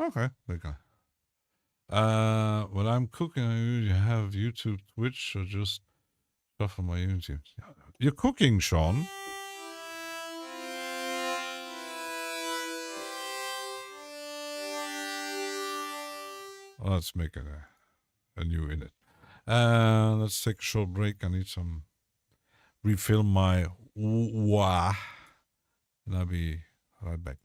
Okay, okay. When I'm cooking, I usually have YouTube, Twitch, or just stuff on my YouTube. You're cooking, Sean? Let's make a new in it. Let's take a short break. I need some refill my wah, and I'll be right back.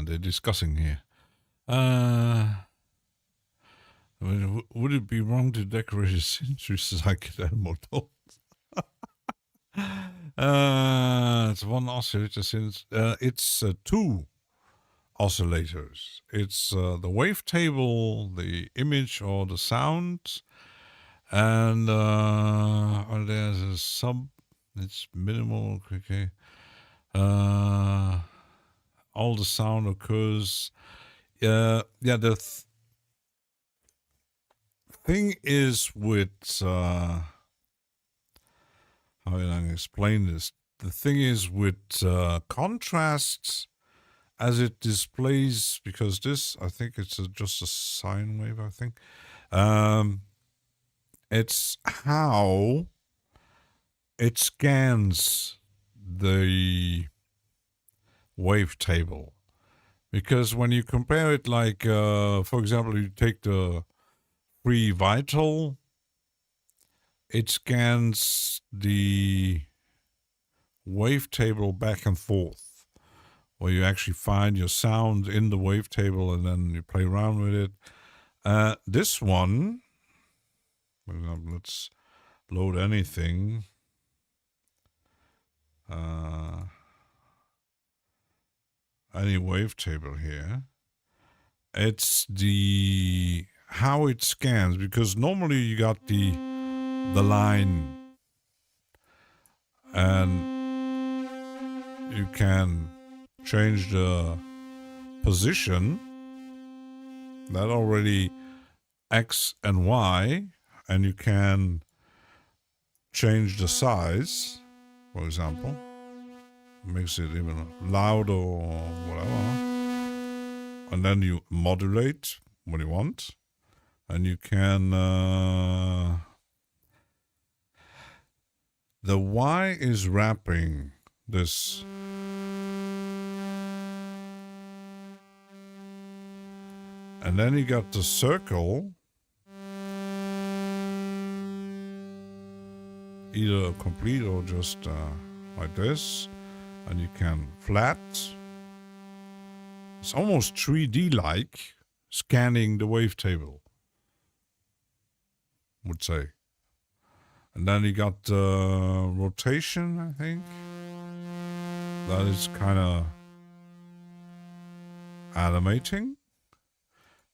they're discussing here. Would it be wrong to decorate a synthesizer like animal dolls? It's one oscillator since it's two oscillators. It's the wavetable, the image or the sound, and there's a sub. It's minimal. Okay. All the sound occurs. The thing is with how can I explain this? The thing is with contrasts as it displays, because this, I think it's just a sine wave, I think. It's how it scans the wavetable. Because when you compare it, like, for example, you take the free vital, it scans the wavetable back and forth, where you actually find your sound in the wavetable and then you play around with it. This one, for example, let's load anything. Any wavetable here. It's the how it scans, because normally you got the line and you can change the position, that already X and Y, and you can change the size, for example, makes it even louder or whatever, and then you modulate what you want, and you can the Y is wrapping this. And then you got the circle, either complete or just like this, and you can flat. It's almost 3D-like, scanning the wavetable, would say. And then you got rotation, I think. That is kind of animating.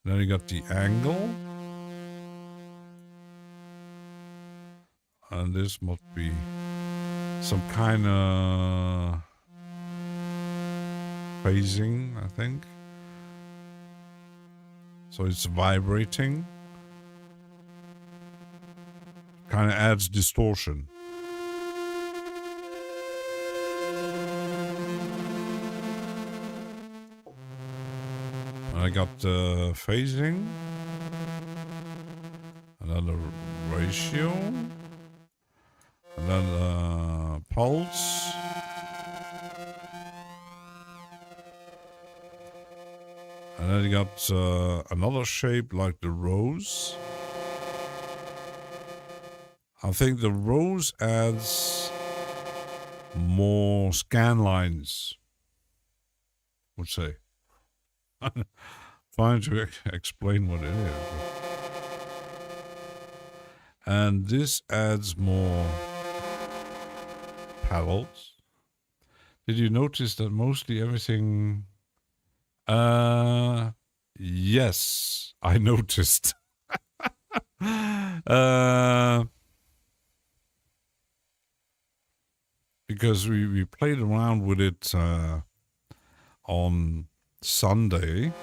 Then you got the angle. And this must be some kind of phasing, I think. So it's vibrating. Kind of adds distortion. I got the phasing, and then the ratio, and then pulse, and then you got another shape like the rose. I think the rose adds more scan lines, would say. Trying to explain what it is. And this adds more pedals. Did you notice that mostly everything... yes, I noticed. Because we played around with it on Sunday.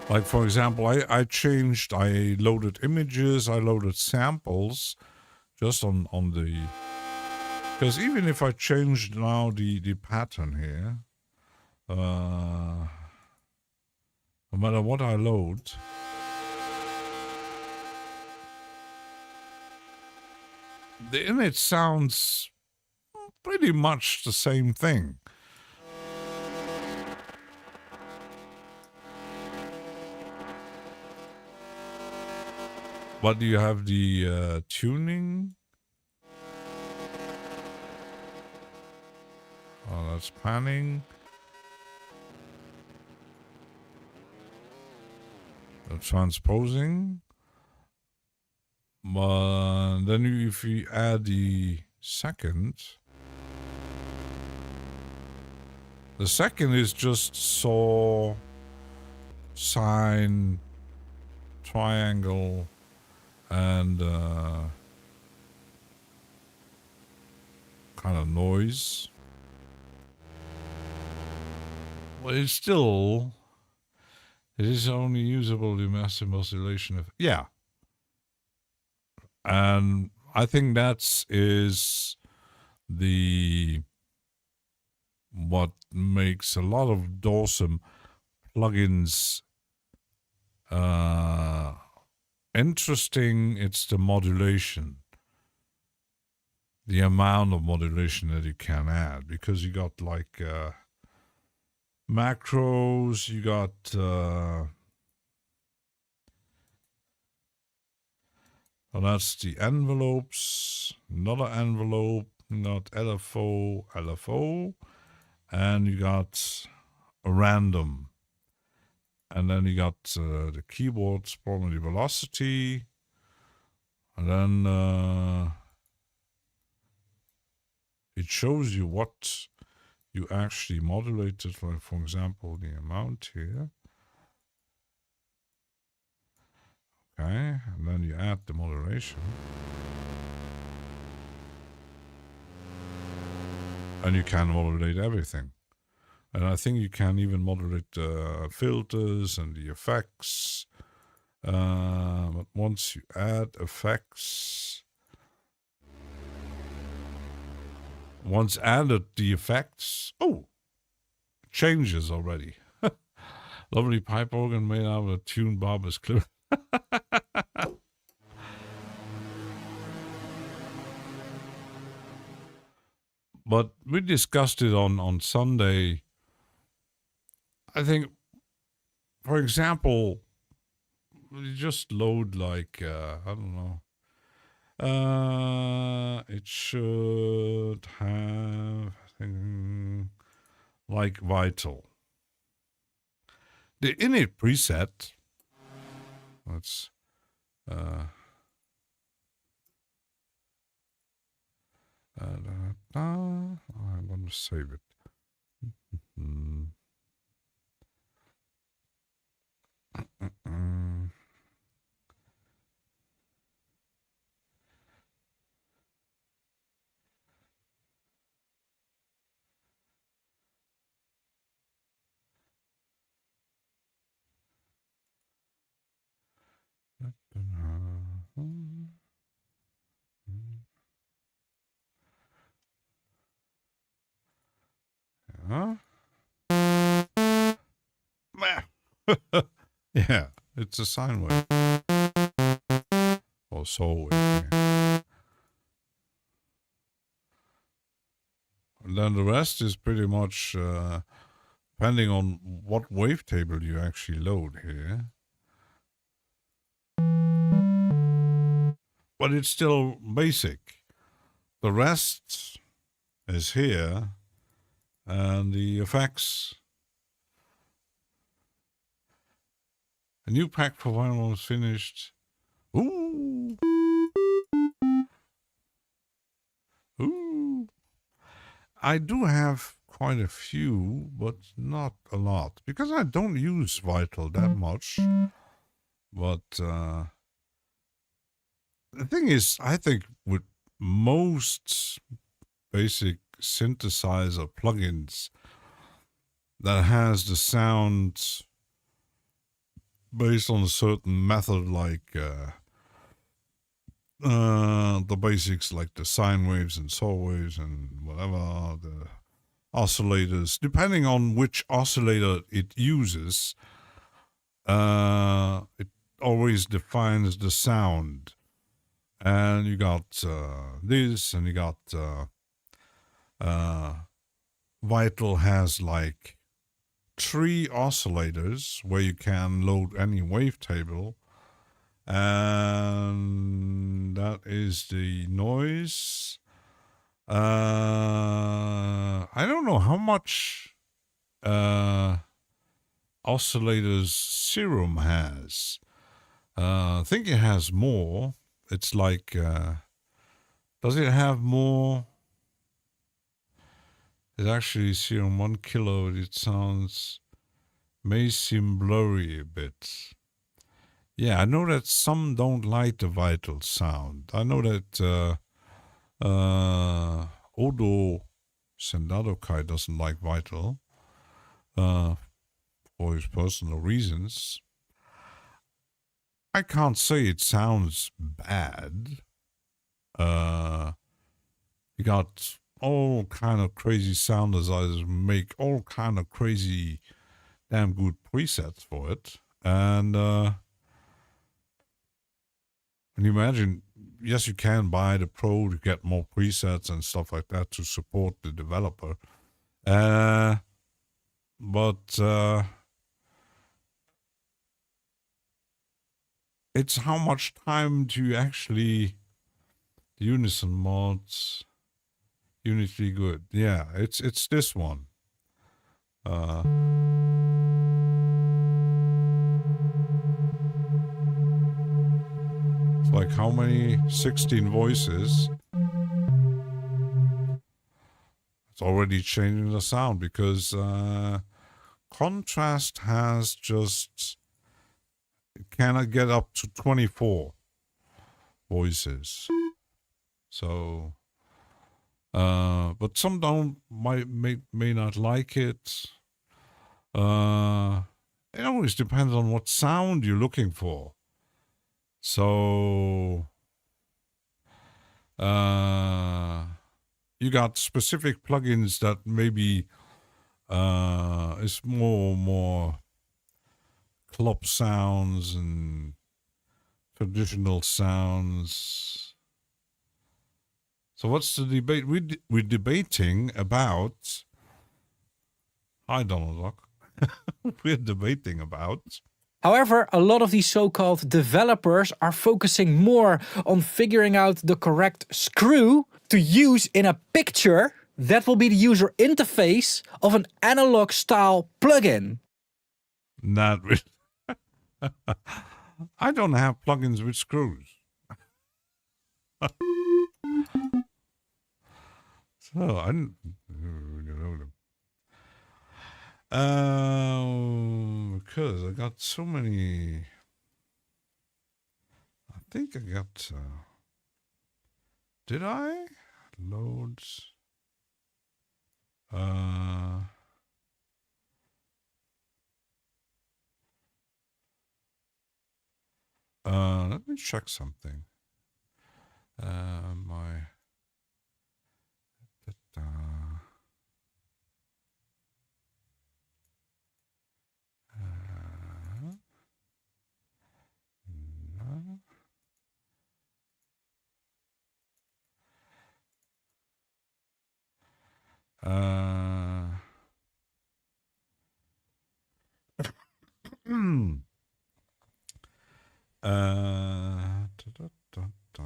Like, for example, I loaded images, I loaded samples just on the... Because even if I changed now the pattern here, no matter what I load, the image sounds pretty much the same thing. But do you have the tuning? That's panning. Transposing. But then if you add the second is just saw, sine, triangle, and kind of noise. But it's still, it is only usable in massive oscillation of, yeah. And I think that's is the what makes a lot of Dawson plugins interesting. It's the modulation, the amount of modulation that you can add, because you got like macros, you got well, that's the envelopes, another envelope, not LFO, and you got a random. And then you got the keyboards, probably velocity, and then it shows you what you actually modulated, like for example, the amount here. Okay, and then you add the modulation. And you can modulate everything. And I think you can even modulate the filters and the effects. But once you add effects, once added the effects, oh, changes already. Lovely pipe organ made out of a tuned barber's clip. But we discussed it on Sunday. I think, for example, you just load like, I don't know. It should have, I think, like Vital. The init preset, let's, I'm going to save it. Huh? Yeah, it's a sine wave. Or saw wave. Yeah. And then the rest is pretty much depending on what wavetable you actually load here. But it's still basic. The rest is here, and the effects. A new pack for vinyl was finished. Ooh. Ooh. I do have quite a few, but not a lot, because I don't use Vital that much. But the thing is, I think with most basic synthesizer plugins that has the sound based on a certain method, like the basics, like the sine waves and saw waves and whatever, the oscillators, depending on which oscillator it uses, it always defines the sound. And you got this, and you got Vital has like 3 oscillators where you can load any wavetable, and that is the noise, I don't know how much oscillator's serum has. I think it has more. It's like, does it have more? It's actually serum 1 kilo. It may seem blurry a bit. Yeah, I know that some don't like the vital sound. I know that Odo Sendadokai doesn't like vital for his personal reasons. I can't say it sounds bad. You got all kind of crazy sound designers make all kind of crazy, damn good presets for it, and imagine, yes, you can buy the Pro to get more presets and stuff like that to support the developer, but it's how much time do you actually unison mods. Unity good. Yeah, it's this one. It's like how many? 16 voices. It's already changing the sound because contrast has just cannot get up to 24 voices. So but some may not like it. It always depends on what sound you're looking for. So you got specific plugins that maybe is more club sounds and traditional sounds. So what's the debate? We're debating about. Hi, Donald Duck. We're debating about. However, a lot of these so-called developers are focusing more on figuring out the correct screw to use in a picture that will be the user interface of an analog style plugin. Not really. I don't have plugins with screws. So I didn't. Because I got so many. I think I got. Did I? Loads. Let me check something. My. Da, da, da.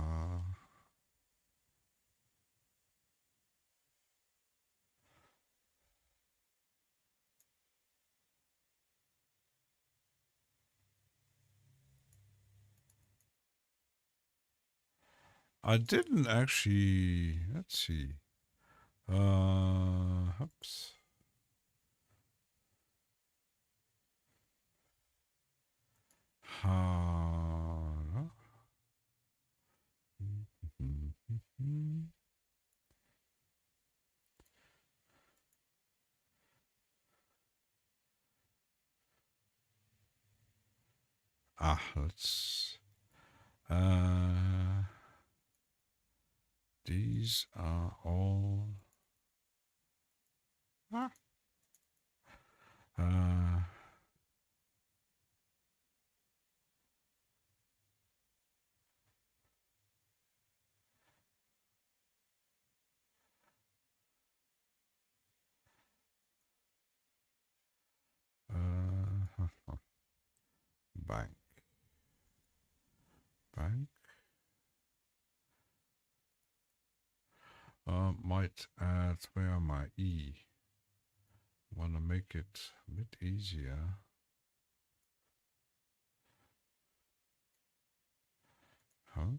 I didn't actually. Let's see. Oops. Let's. These are all. Bank. Bank. Might add, where am I? E. Want to make it a bit easier. Huh?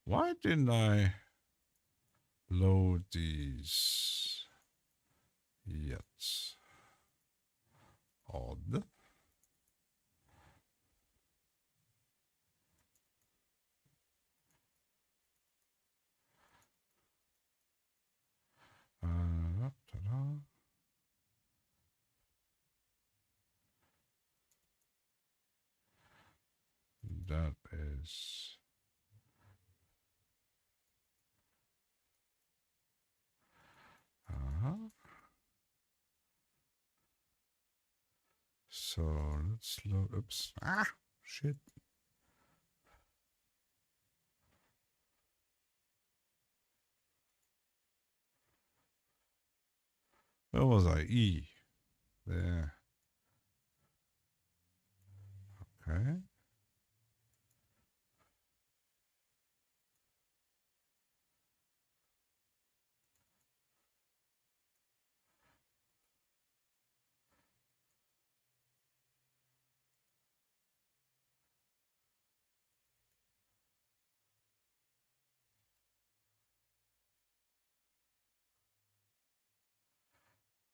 Why didn't I load these yet? Odd. Ta-da. That is. So let's load. Oops. Ah, shit. Where was I? E. There. Okay.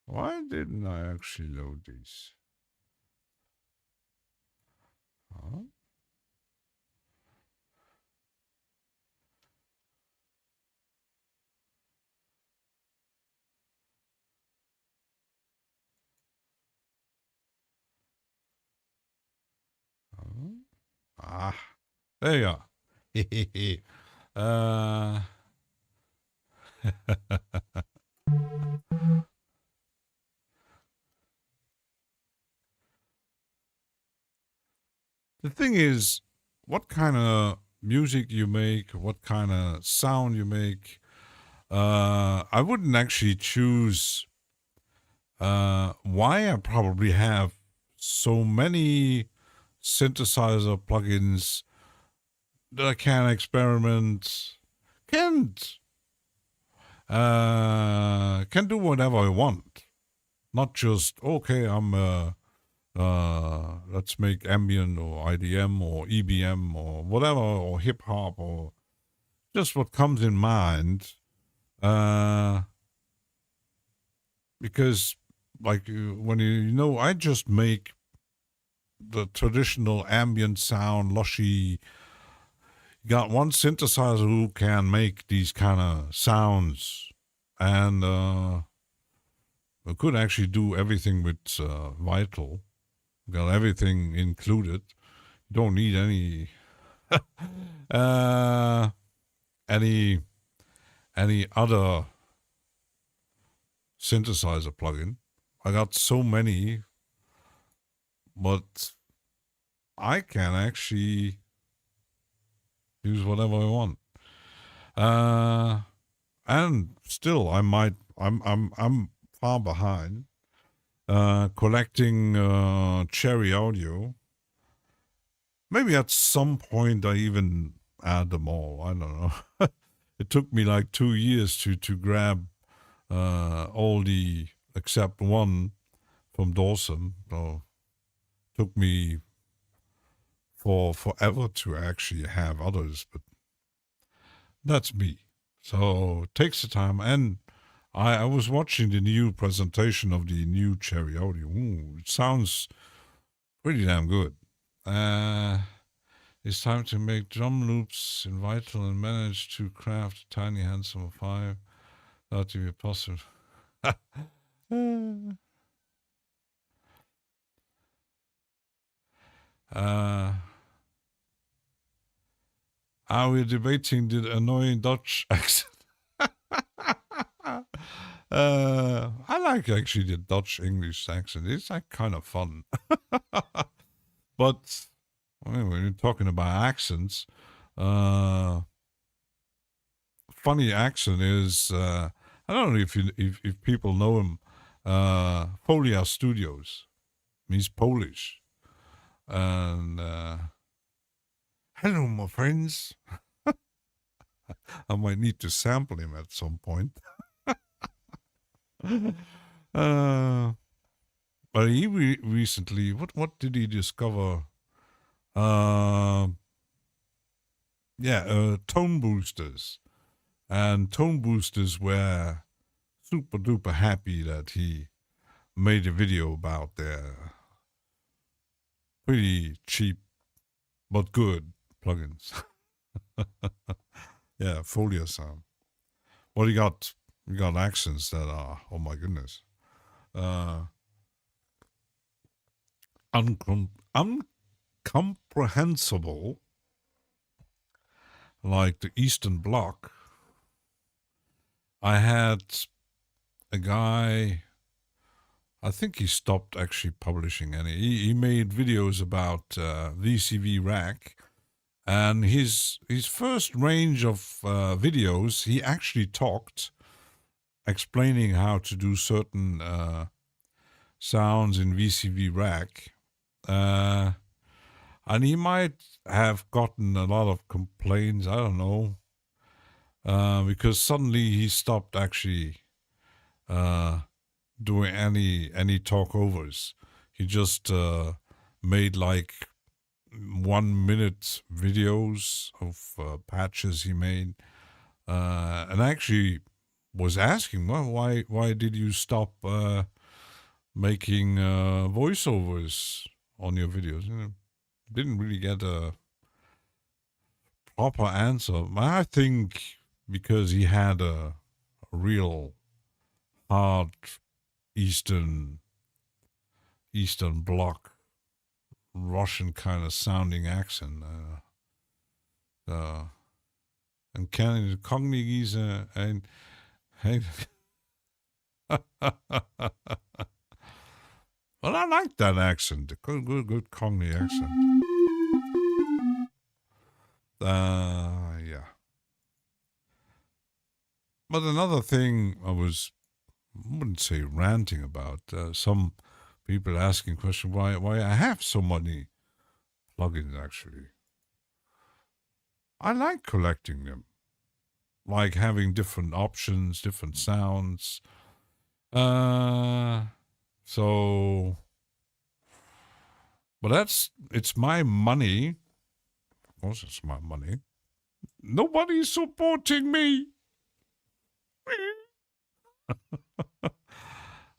Why didn't I actually load these? Huh? Huh? Ah, there you are. uh, the thing is, what kind of music you make, what kind of sound you make, I wouldn't actually choose why I probably have so many synthesizer plugins that I can experiment, can't can do whatever I want. Not just okay, let's make ambient or IDM or EBM or whatever or hip hop or just what comes in mind. Because like when I just make the traditional ambient sound, lushy. Got one synthesizer who can make these kind of sounds, and we could actually do everything with Vital. Got everything included. Don't need uh, any any other synthesizer plugin. I got so many, but I can actually use whatever I want. And still, I'm far behind. Collecting Cherry Audio. Maybe at some point I even add them all. I don't know. It took me like 2 years to grab all the except one from Dawson. So took me for forever to actually have others, but that's me. So it takes the time. And I was watching the new presentation of the new Cherry Audio. Ooh, it sounds pretty damn good. It's time to make drum loops in Vital and manage to craft a tiny handsome 5. That to be possible. Are we debating the annoying Dutch accent? I like actually the Dutch English accent. It's like kind of fun. But when you're talking about accents, uh, funny accent is I don't know if people know him. Folia Studios. He's Polish, and hello, my friends. I might need to sample him at some point. uh, but he recently, what did he discover? Uh, tone boosters, and tone boosters were super duper happy that he made a video about their pretty cheap but good plugins. Yeah, Folia sound. Well, you got accents that are, oh my goodness, uncomprehensible, like the Eastern Bloc. I had a guy, I think he stopped actually publishing any. He made videos about VCV Rack, and his first range of videos, he actually talked, explaining how to do certain sounds in VCV Rack. And he might have gotten a lot of complaints, I don't know, because suddenly he stopped actually doing any talkovers. He just made like 1 minute videos of patches he made, and actually was asking, well, why did you stop making voiceovers on your videos? Didn't really get a proper answer. I think because he had a real hard Eastern Bloc Russian kind of sounding accent. And Ken Cognig's and hey. Well, I like that accent. Good Cockney accent. Yeah. But another thing I wouldn't say ranting about. Some people asking question why I have so many plugins actually. I like collecting them. Like having different options, different sounds. So, but it's my money. Of course, it's my money. Nobody's supporting me.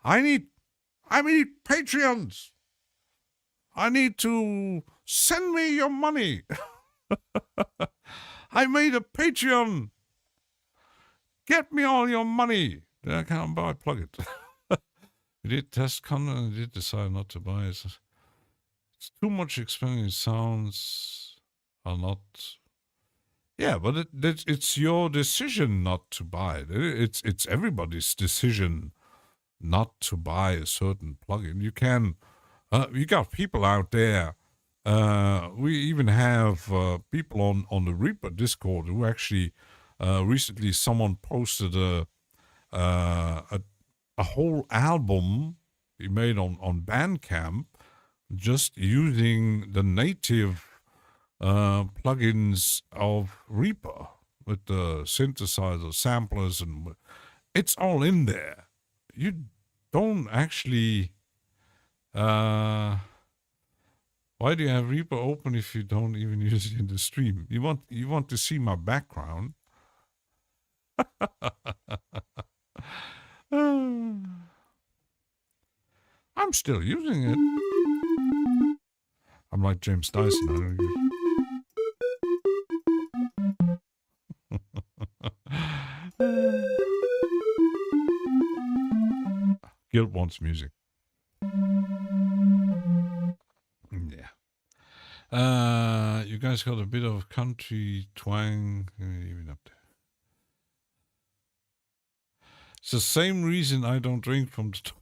I need Patreons. I need to send me your money. I made a Patreon. Get me all your money. Then I can't buy plug it. We did test content and did decide not to buy it. It's too much expensive. Sounds are not. Yeah, but it's your decision not to buy it. It's everybody's decision not to buy a certain plugin. You can. You got people out there. We even have people on the Reaper Discord who actually recently someone posted a whole album he made on Bandcamp just using the native plugins of Reaper with the synthesizer samplers, and it's all in there. You don't actually why do you have Reaper open if you don't even use it in the stream? You want to see my background? I'm still using it. I'm like James Dyson. I don't use. Guild wants music. Yeah. You guys got a bit of country twang even up there. It's the same reason I don't drink from the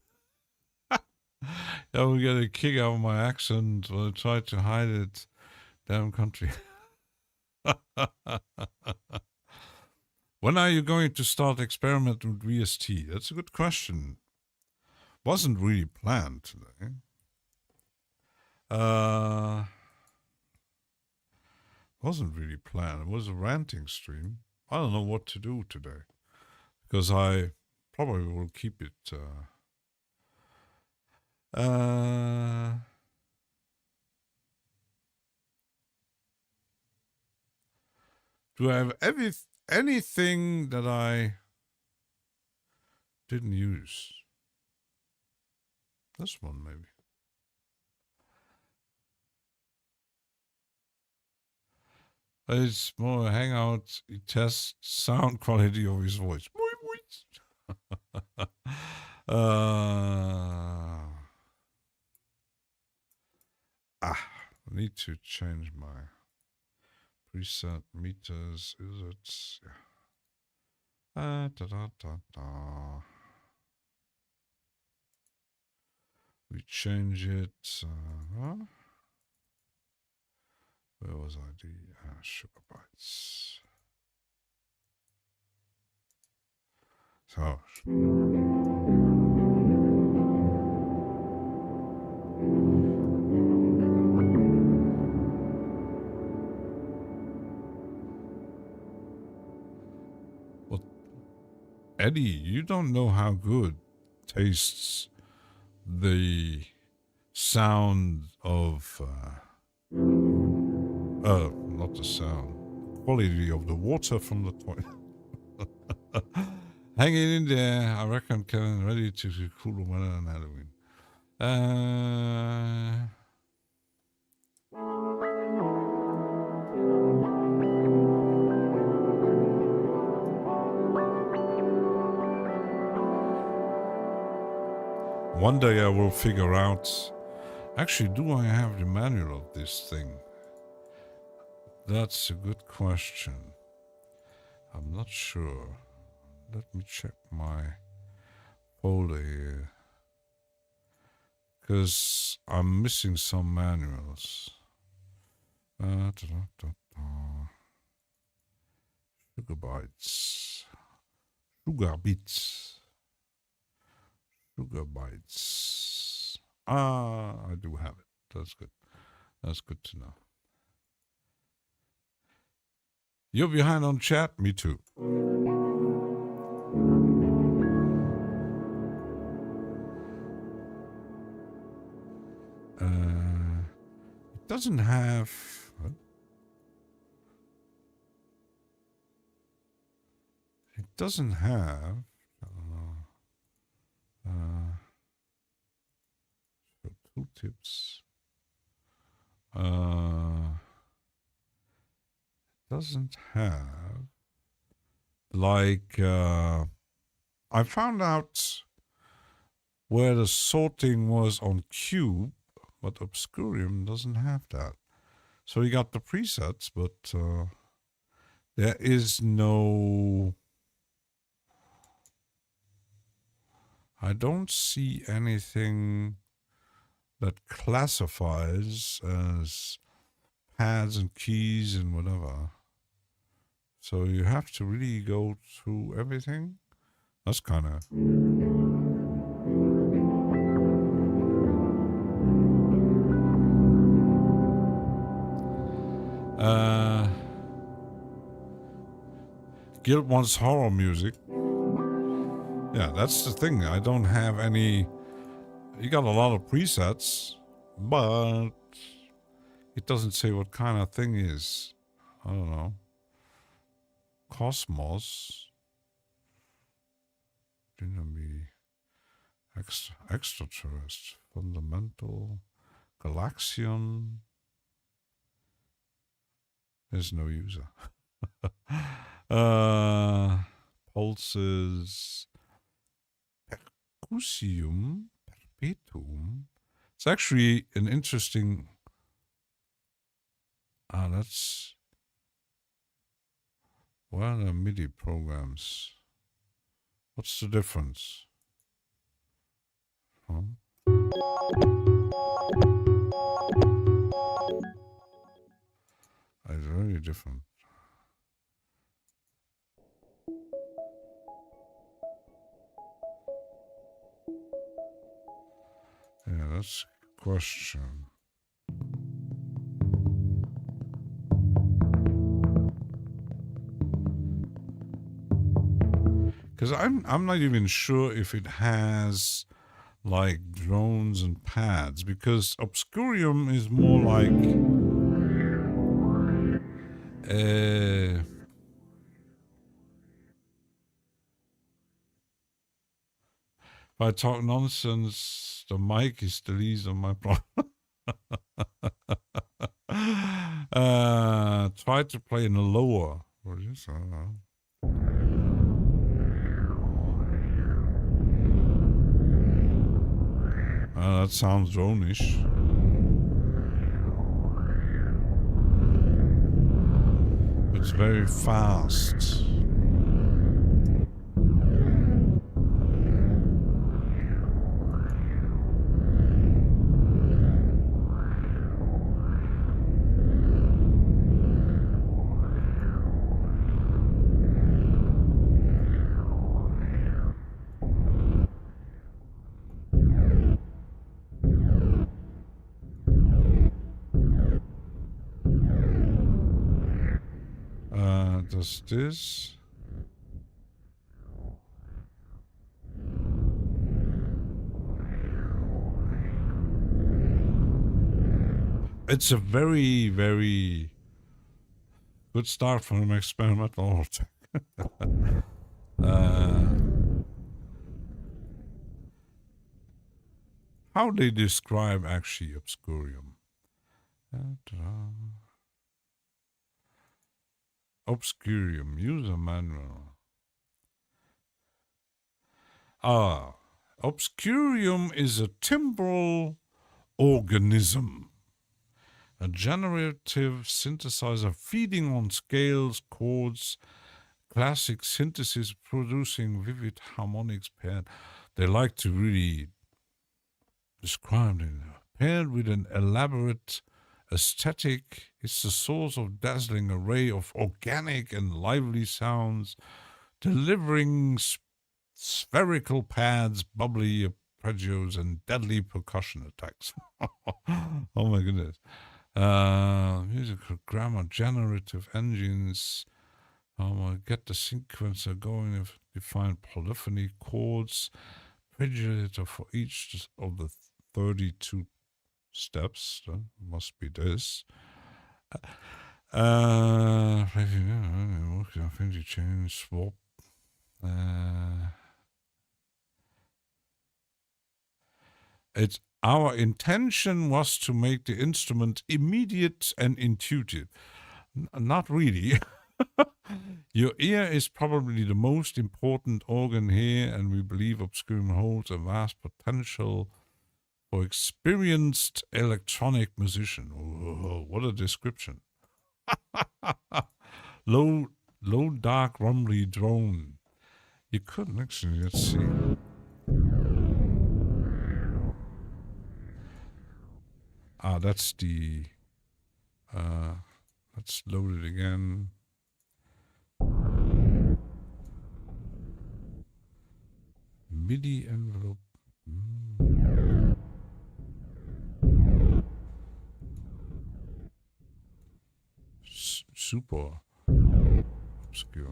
I will get a kick out of my accent when I try to hide it. Damn country. When are you going to start experimenting with VST? That's a good question. Wasn't really planned today. Wasn't really planned. It was a ranting stream. I don't know what to do today because I probably will keep it. Do I have anything that I didn't use? This one maybe. It's more a hangout. He tests sound quality of his voice. I need to change my preset meters. Is it? Yeah. We change it. Where was I? The sugar bites. So. What? Eddie, you don't know how good tastes the sound of not the sound, quality of the water from the toilet. Hang it in there. I reckon Kevin ready to see cooler weather than Halloween. One day I will figure out. Actually, do I have the manual of this thing? That's a good question. I'm not sure. Let me check my folder here. Because I'm missing some manuals. Sugar bites. Sugar bits. Sugar bites. I do have it. That's good. That's good to know. You're behind on chat? Me too. It doesn't have... What? It doesn't have... I don't know. So tooltips. Doesn't have... Like... I found out where the sorting was on Cube, but Obscurium doesn't have that. So you got the presets, but there is no... I don't see anything that classifies as pads and keys and whatever. So you have to really go through everything. That's kind of... Guild wants horror music. Yeah, that's the thing. I don't have any... You got a lot of presets, but it doesn't say what kind of thing is. I don't know. Cosmos. Dynamy. Extraterrestrial. Fundamental. Galaxian. There's no user. Pulses. Percusium. Perpetuum. It's actually an interesting... that's... What are the MIDI programs? What's the difference? Huh? It's very different. Yeah, that's a question. Because I'm not even sure if it has like drones and pads, because Obscurium is more like if I talk nonsense, the mic is the least of my problem. Try to play in a lower. What is that? That sounds drone-ish. It's very fast. Does this? It's a very, very good start from an experimental. How they describe actually Obscurium? Obscurium user manual. Obscurium is a timbral organism, a generative synthesizer feeding on scales, chords, classic synthesis, producing vivid harmonics paired. They like to really describe it. Paired with an elaborate aesthetic, it's the source of dazzling array of organic and lively sounds, delivering spherical pads, bubbly arpeggios, and deadly percussion attacks. Oh my goodness. Musical grammar, generative engines. Get the sequencer going if define polyphony chords, arpeggiator for each of the 32 steps. Must be this. Change, swap. Our intention was to make the instrument immediate and intuitive. Not really. Your ear is probably the most important organ here, and we believe Obscurium holds a vast potential for experienced electronic musician. Oh, what a description. Low, dark, rumbly drone. You couldn't actually, let's see. That's the, let's load it again. MIDI envelope. Super obscure.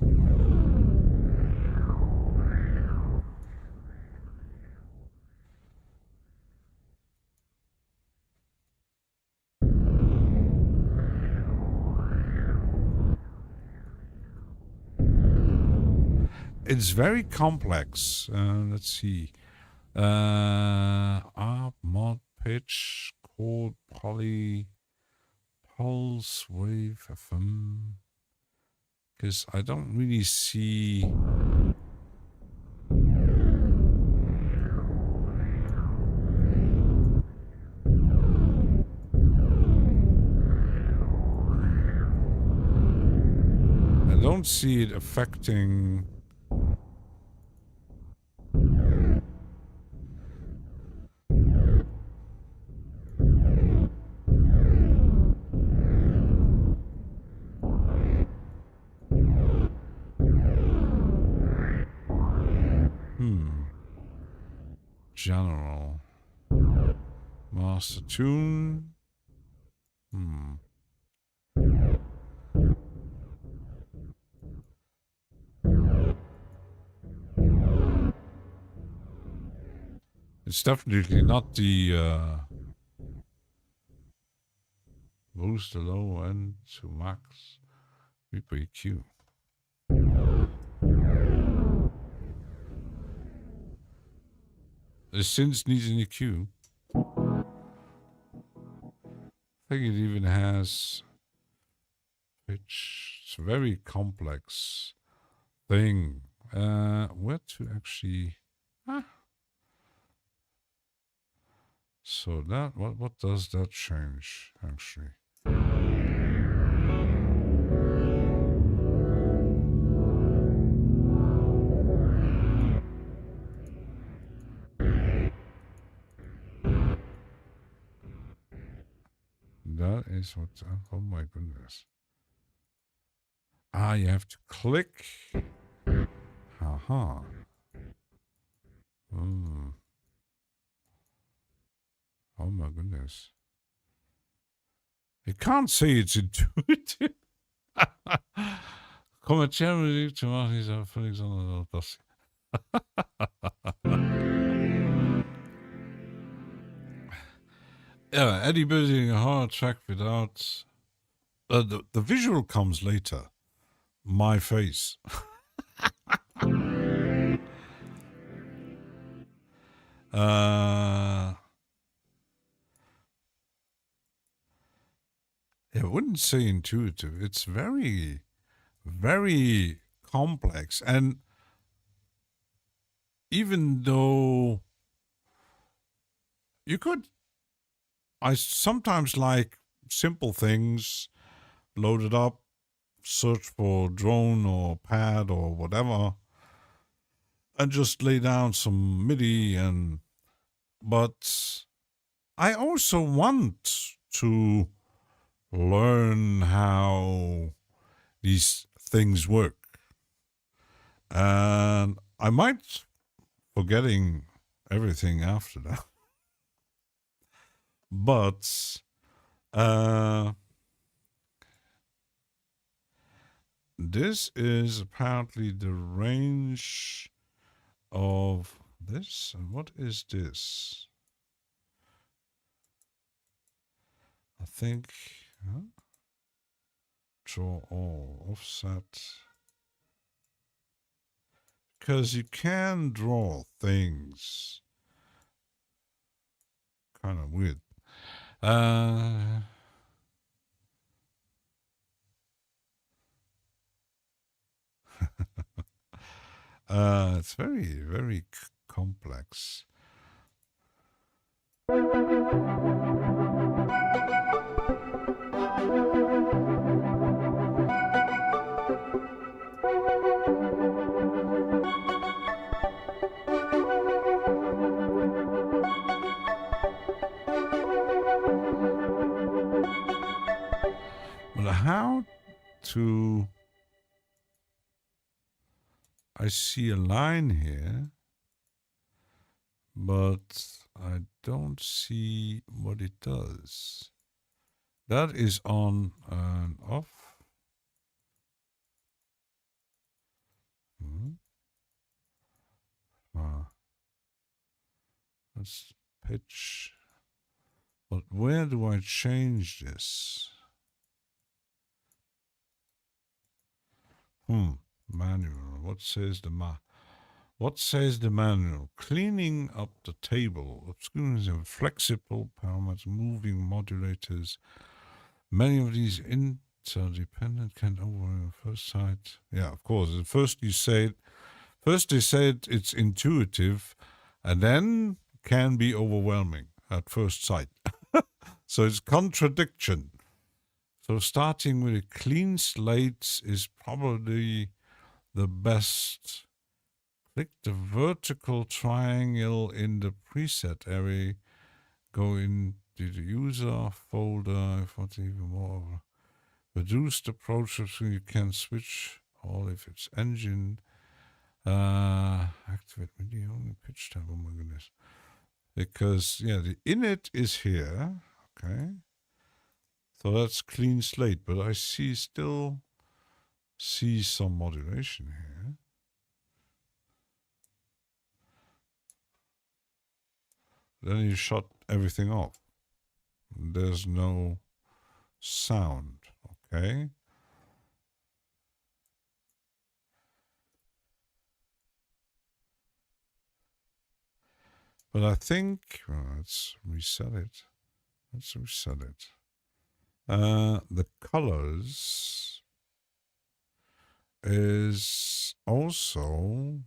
It's very complex. Let's see. Arp, mod, pitch, chord, poly, pulse, wave, FM. Because I don't really see. I don't see it affecting General. Master tune. It's definitely not the boost the low end to max EQ. The synth needs an EQ. I think it even has pitch. It's a very complex thing. Where to actually? So that what does that change actually? That is what. Oh my goodness. You have to click. Haha. Oh my goodness. You can't say it's intuitive. Kommerziell Musik zu machen, ist ja völlig anders als das. Yeah, Eddie building a hard track without. The visual comes later. My face. I wouldn't say intuitive. It's very, very complex. And even though you could, I sometimes like simple things, load it up, search for drone or pad or whatever, and just lay down some MIDI but I also want to learn how these things work. And I might forgetting everything after that. But this is apparently the range of this. And what is this? I think draw all offset. Because you can draw things. Kind of weird. It's very, very complex. But how to... I see a line here, but I don't see what it does. That is on and off. That's pitch. But where do I change this? Manual. What says the manual? Cleaning up the table. Obscuring and flexible parameters, moving modulators. Many of these interdependent can overwhelm at first sight. Yeah, of course. At first they said it's intuitive, and then can be overwhelming at first sight. So it's contradiction. So starting with a clean slate is probably the best. Click the vertical triangle in the preset area. Go into the user folder. If want even more, reduce the process so you can switch all if it's engine. Activate MIDI only pitch tab. Oh my goodness. because the init is here. Okay, so that's clean slate, but I still see some modulation here. Then you shut everything off. There's no sound. Okay. But I think, let's reset it. The colors is also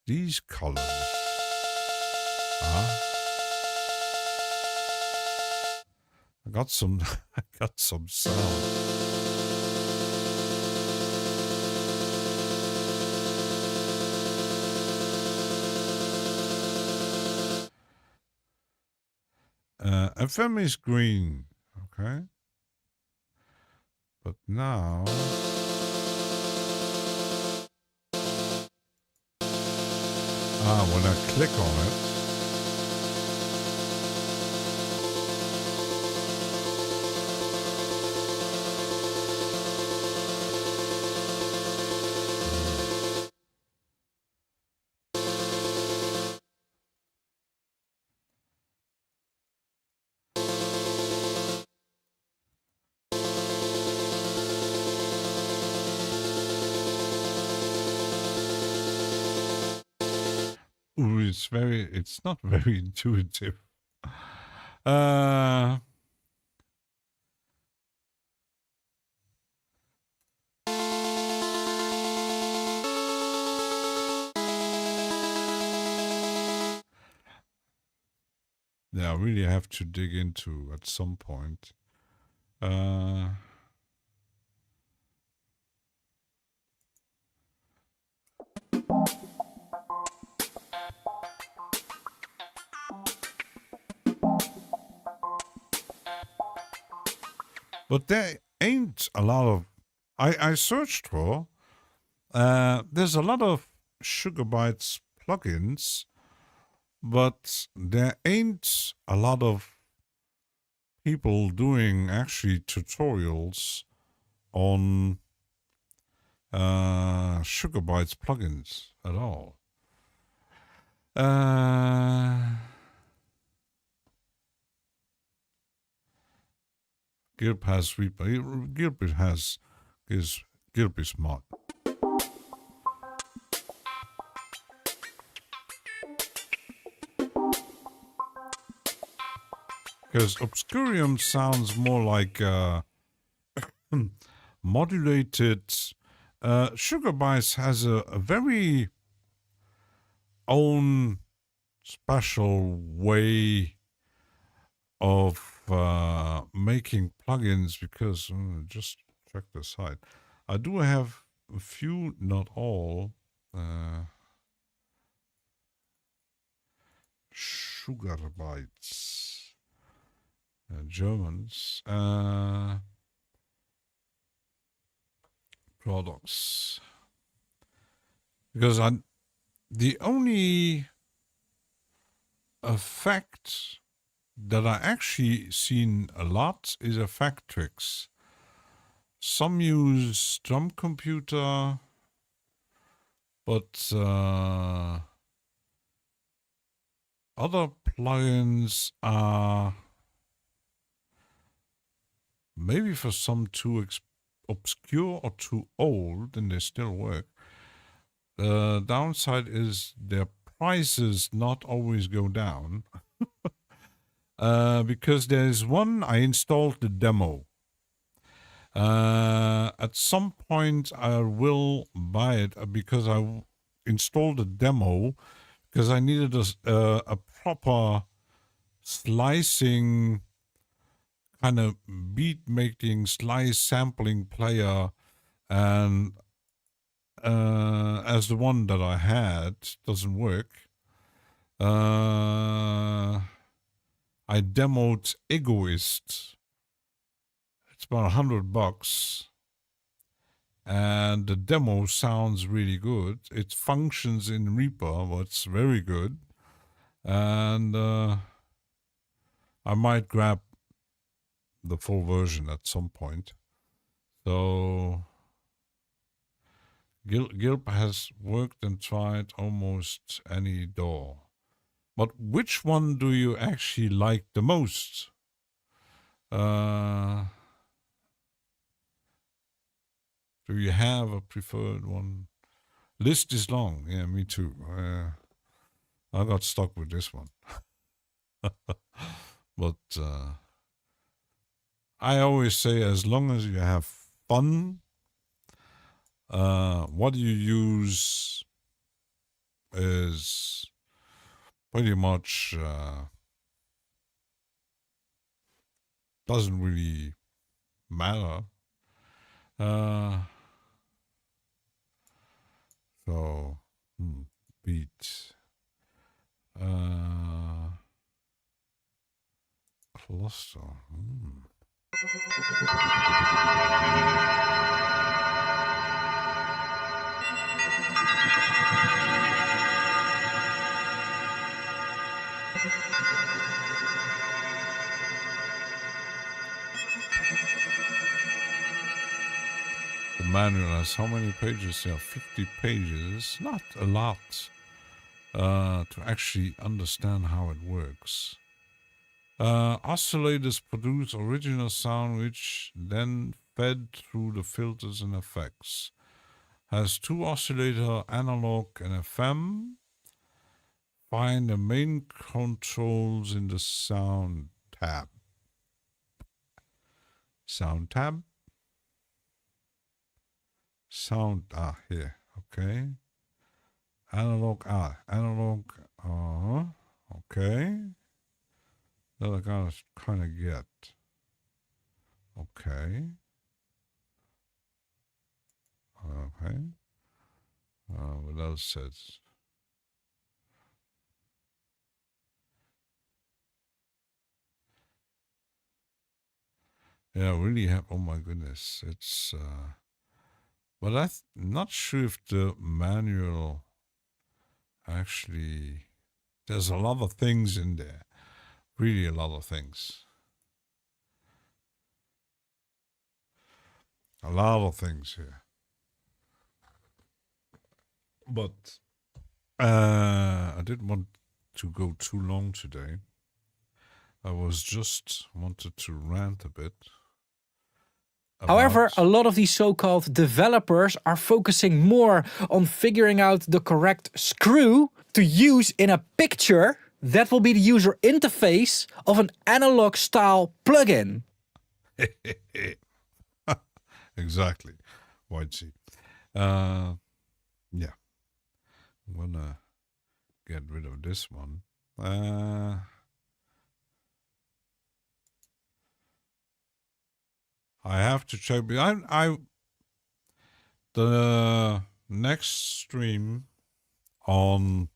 these colors. I got some sound. FM is green, okay? But now... when I click on it... Ooh, it's not very intuitive. Yeah, I really have to dig into at some point. But there ain't a lot of... I searched for... there's a lot of Sugar Bytes plugins, but there ain't a lot of people doing actually tutorials on Sugar Bytes plugins at all. Gilp has Reaper. Gilp is smart. Because Obscurium sounds more like modulated. Sugar Bytes has a very own special way of making plugins, because just check the site. I do have a few, not all, Sugar Bytes. Germans products, because the only effect that I actually seen a lot is Effectrix. Some use Drum Computer, but other plugins are maybe for some too obscure or too old, and they still work. The downside is their prices not always go down. Because there's one, I installed the demo. At some point I will buy it, because I installed a demo because I needed a proper slicing kind of beat making slice sampling player, and as the one that I had doesn't work, I demoed Egoist. It's about $100, and the demo sounds really good. It functions in Reaper, but it's very good. And I might grab the full version at some point. So Gilp has worked and tried almost any DAW. But which one do you actually like the most? Do you have a preferred one? List is long. Yeah, me too. I got stuck with this one. But I always say, as long as you have fun, what you use is pretty much doesn't really matter. So, beat. Cluster. The manual has how many pages? Yeah, 50 pages. Not a lot to actually understand how it works. Oscillators produce original sound which then fed through the filters and effects. Has two oscillator, analog and FM. Find the main controls in the sound tab. Sound tab. Sound, here, okay. Analog, analog, okay. That I gotta kind of get. Okay. Okay. What else says? Yeah, really have, oh my goodness. It's, but I'm not sure if the manual actually, there's a lot of things in there. Really a lot of things. A lot of things here. But I didn't want to go too long today. I was just wanted to rant a bit. However, a lot of these so-called developers are focusing more on figuring out the correct screw to use in a picture that will be the user interface of an analog style plugin. Exactly. White sea. Yeah. I'm gonna get rid of this one. I have to check. The next stream on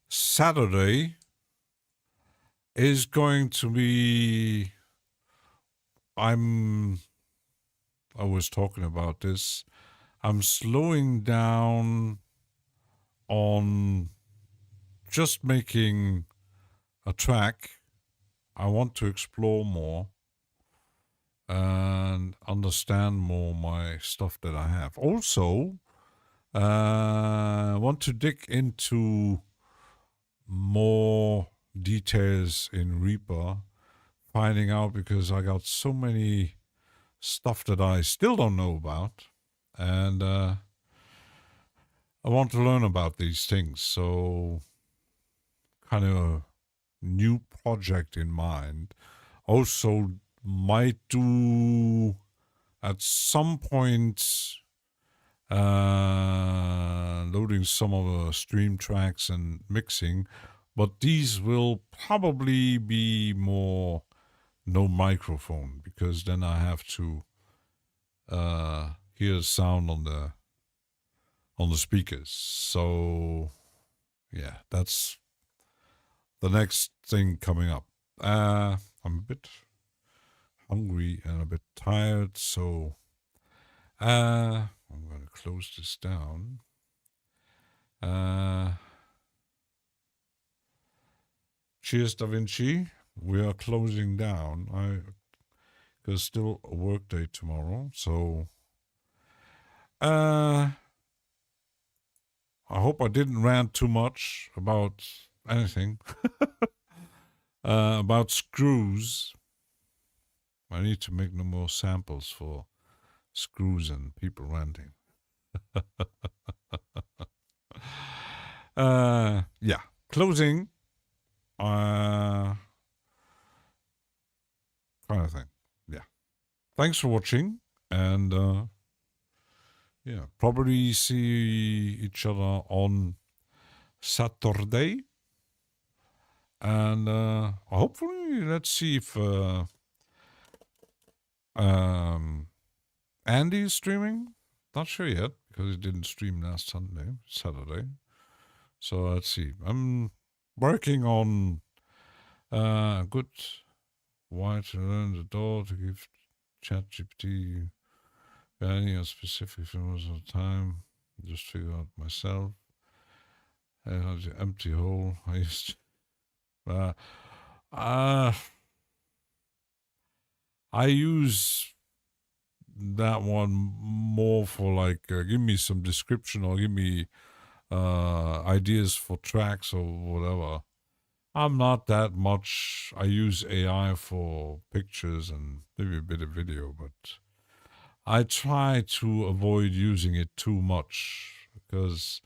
Saturday is going to be. I was talking about this. I'm slowing down on just making a track. I want to explore more and understand more my stuff that I have. Also, want to dig into more details in Reaper, finding out, because I got so many stuff that I still don't know about, and I want to learn about these things. So, kind of a new project in mind. Also, might do at some point loading some of the stream tracks and mixing, but these will probably be more no microphone, because then I have to hear sound on the speakers. So yeah, that's the next thing coming up. I'm a bit hungry and a bit tired, so I'm going to close this down. cheers, Da Vinci. We are closing down. There's still a work day tomorrow, so I hope I didn't rant too much about anything. About screws. I need to make no more samples for screws and people ranting. Yeah, closing. Kind of thing. Yeah. Thanks for watching, and yeah, probably see each other on Saturday. And hopefully, let's see if Andy is streaming. Not sure yet, because he didn't stream last Saturday. So let's see. I'm working on a good way to learn the door to give ChatGPT any specific numbers of time. Just figure out myself. The empty hole. I used I use that one more for like give me some description or give me ideas for tracks or whatever. I'm not that much. I use AI for pictures and maybe a bit of video, but I try to avoid using it too much because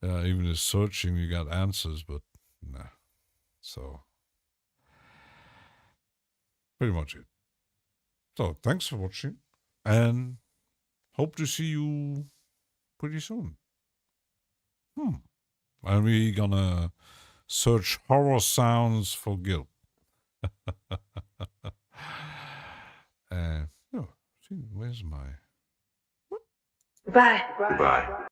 even in searching you got answers, but nah. So pretty much it. So thanks for watching and hope to see you pretty soon. And we're gonna search horror sounds for guilt. Oh, see, where's my... Goodbye.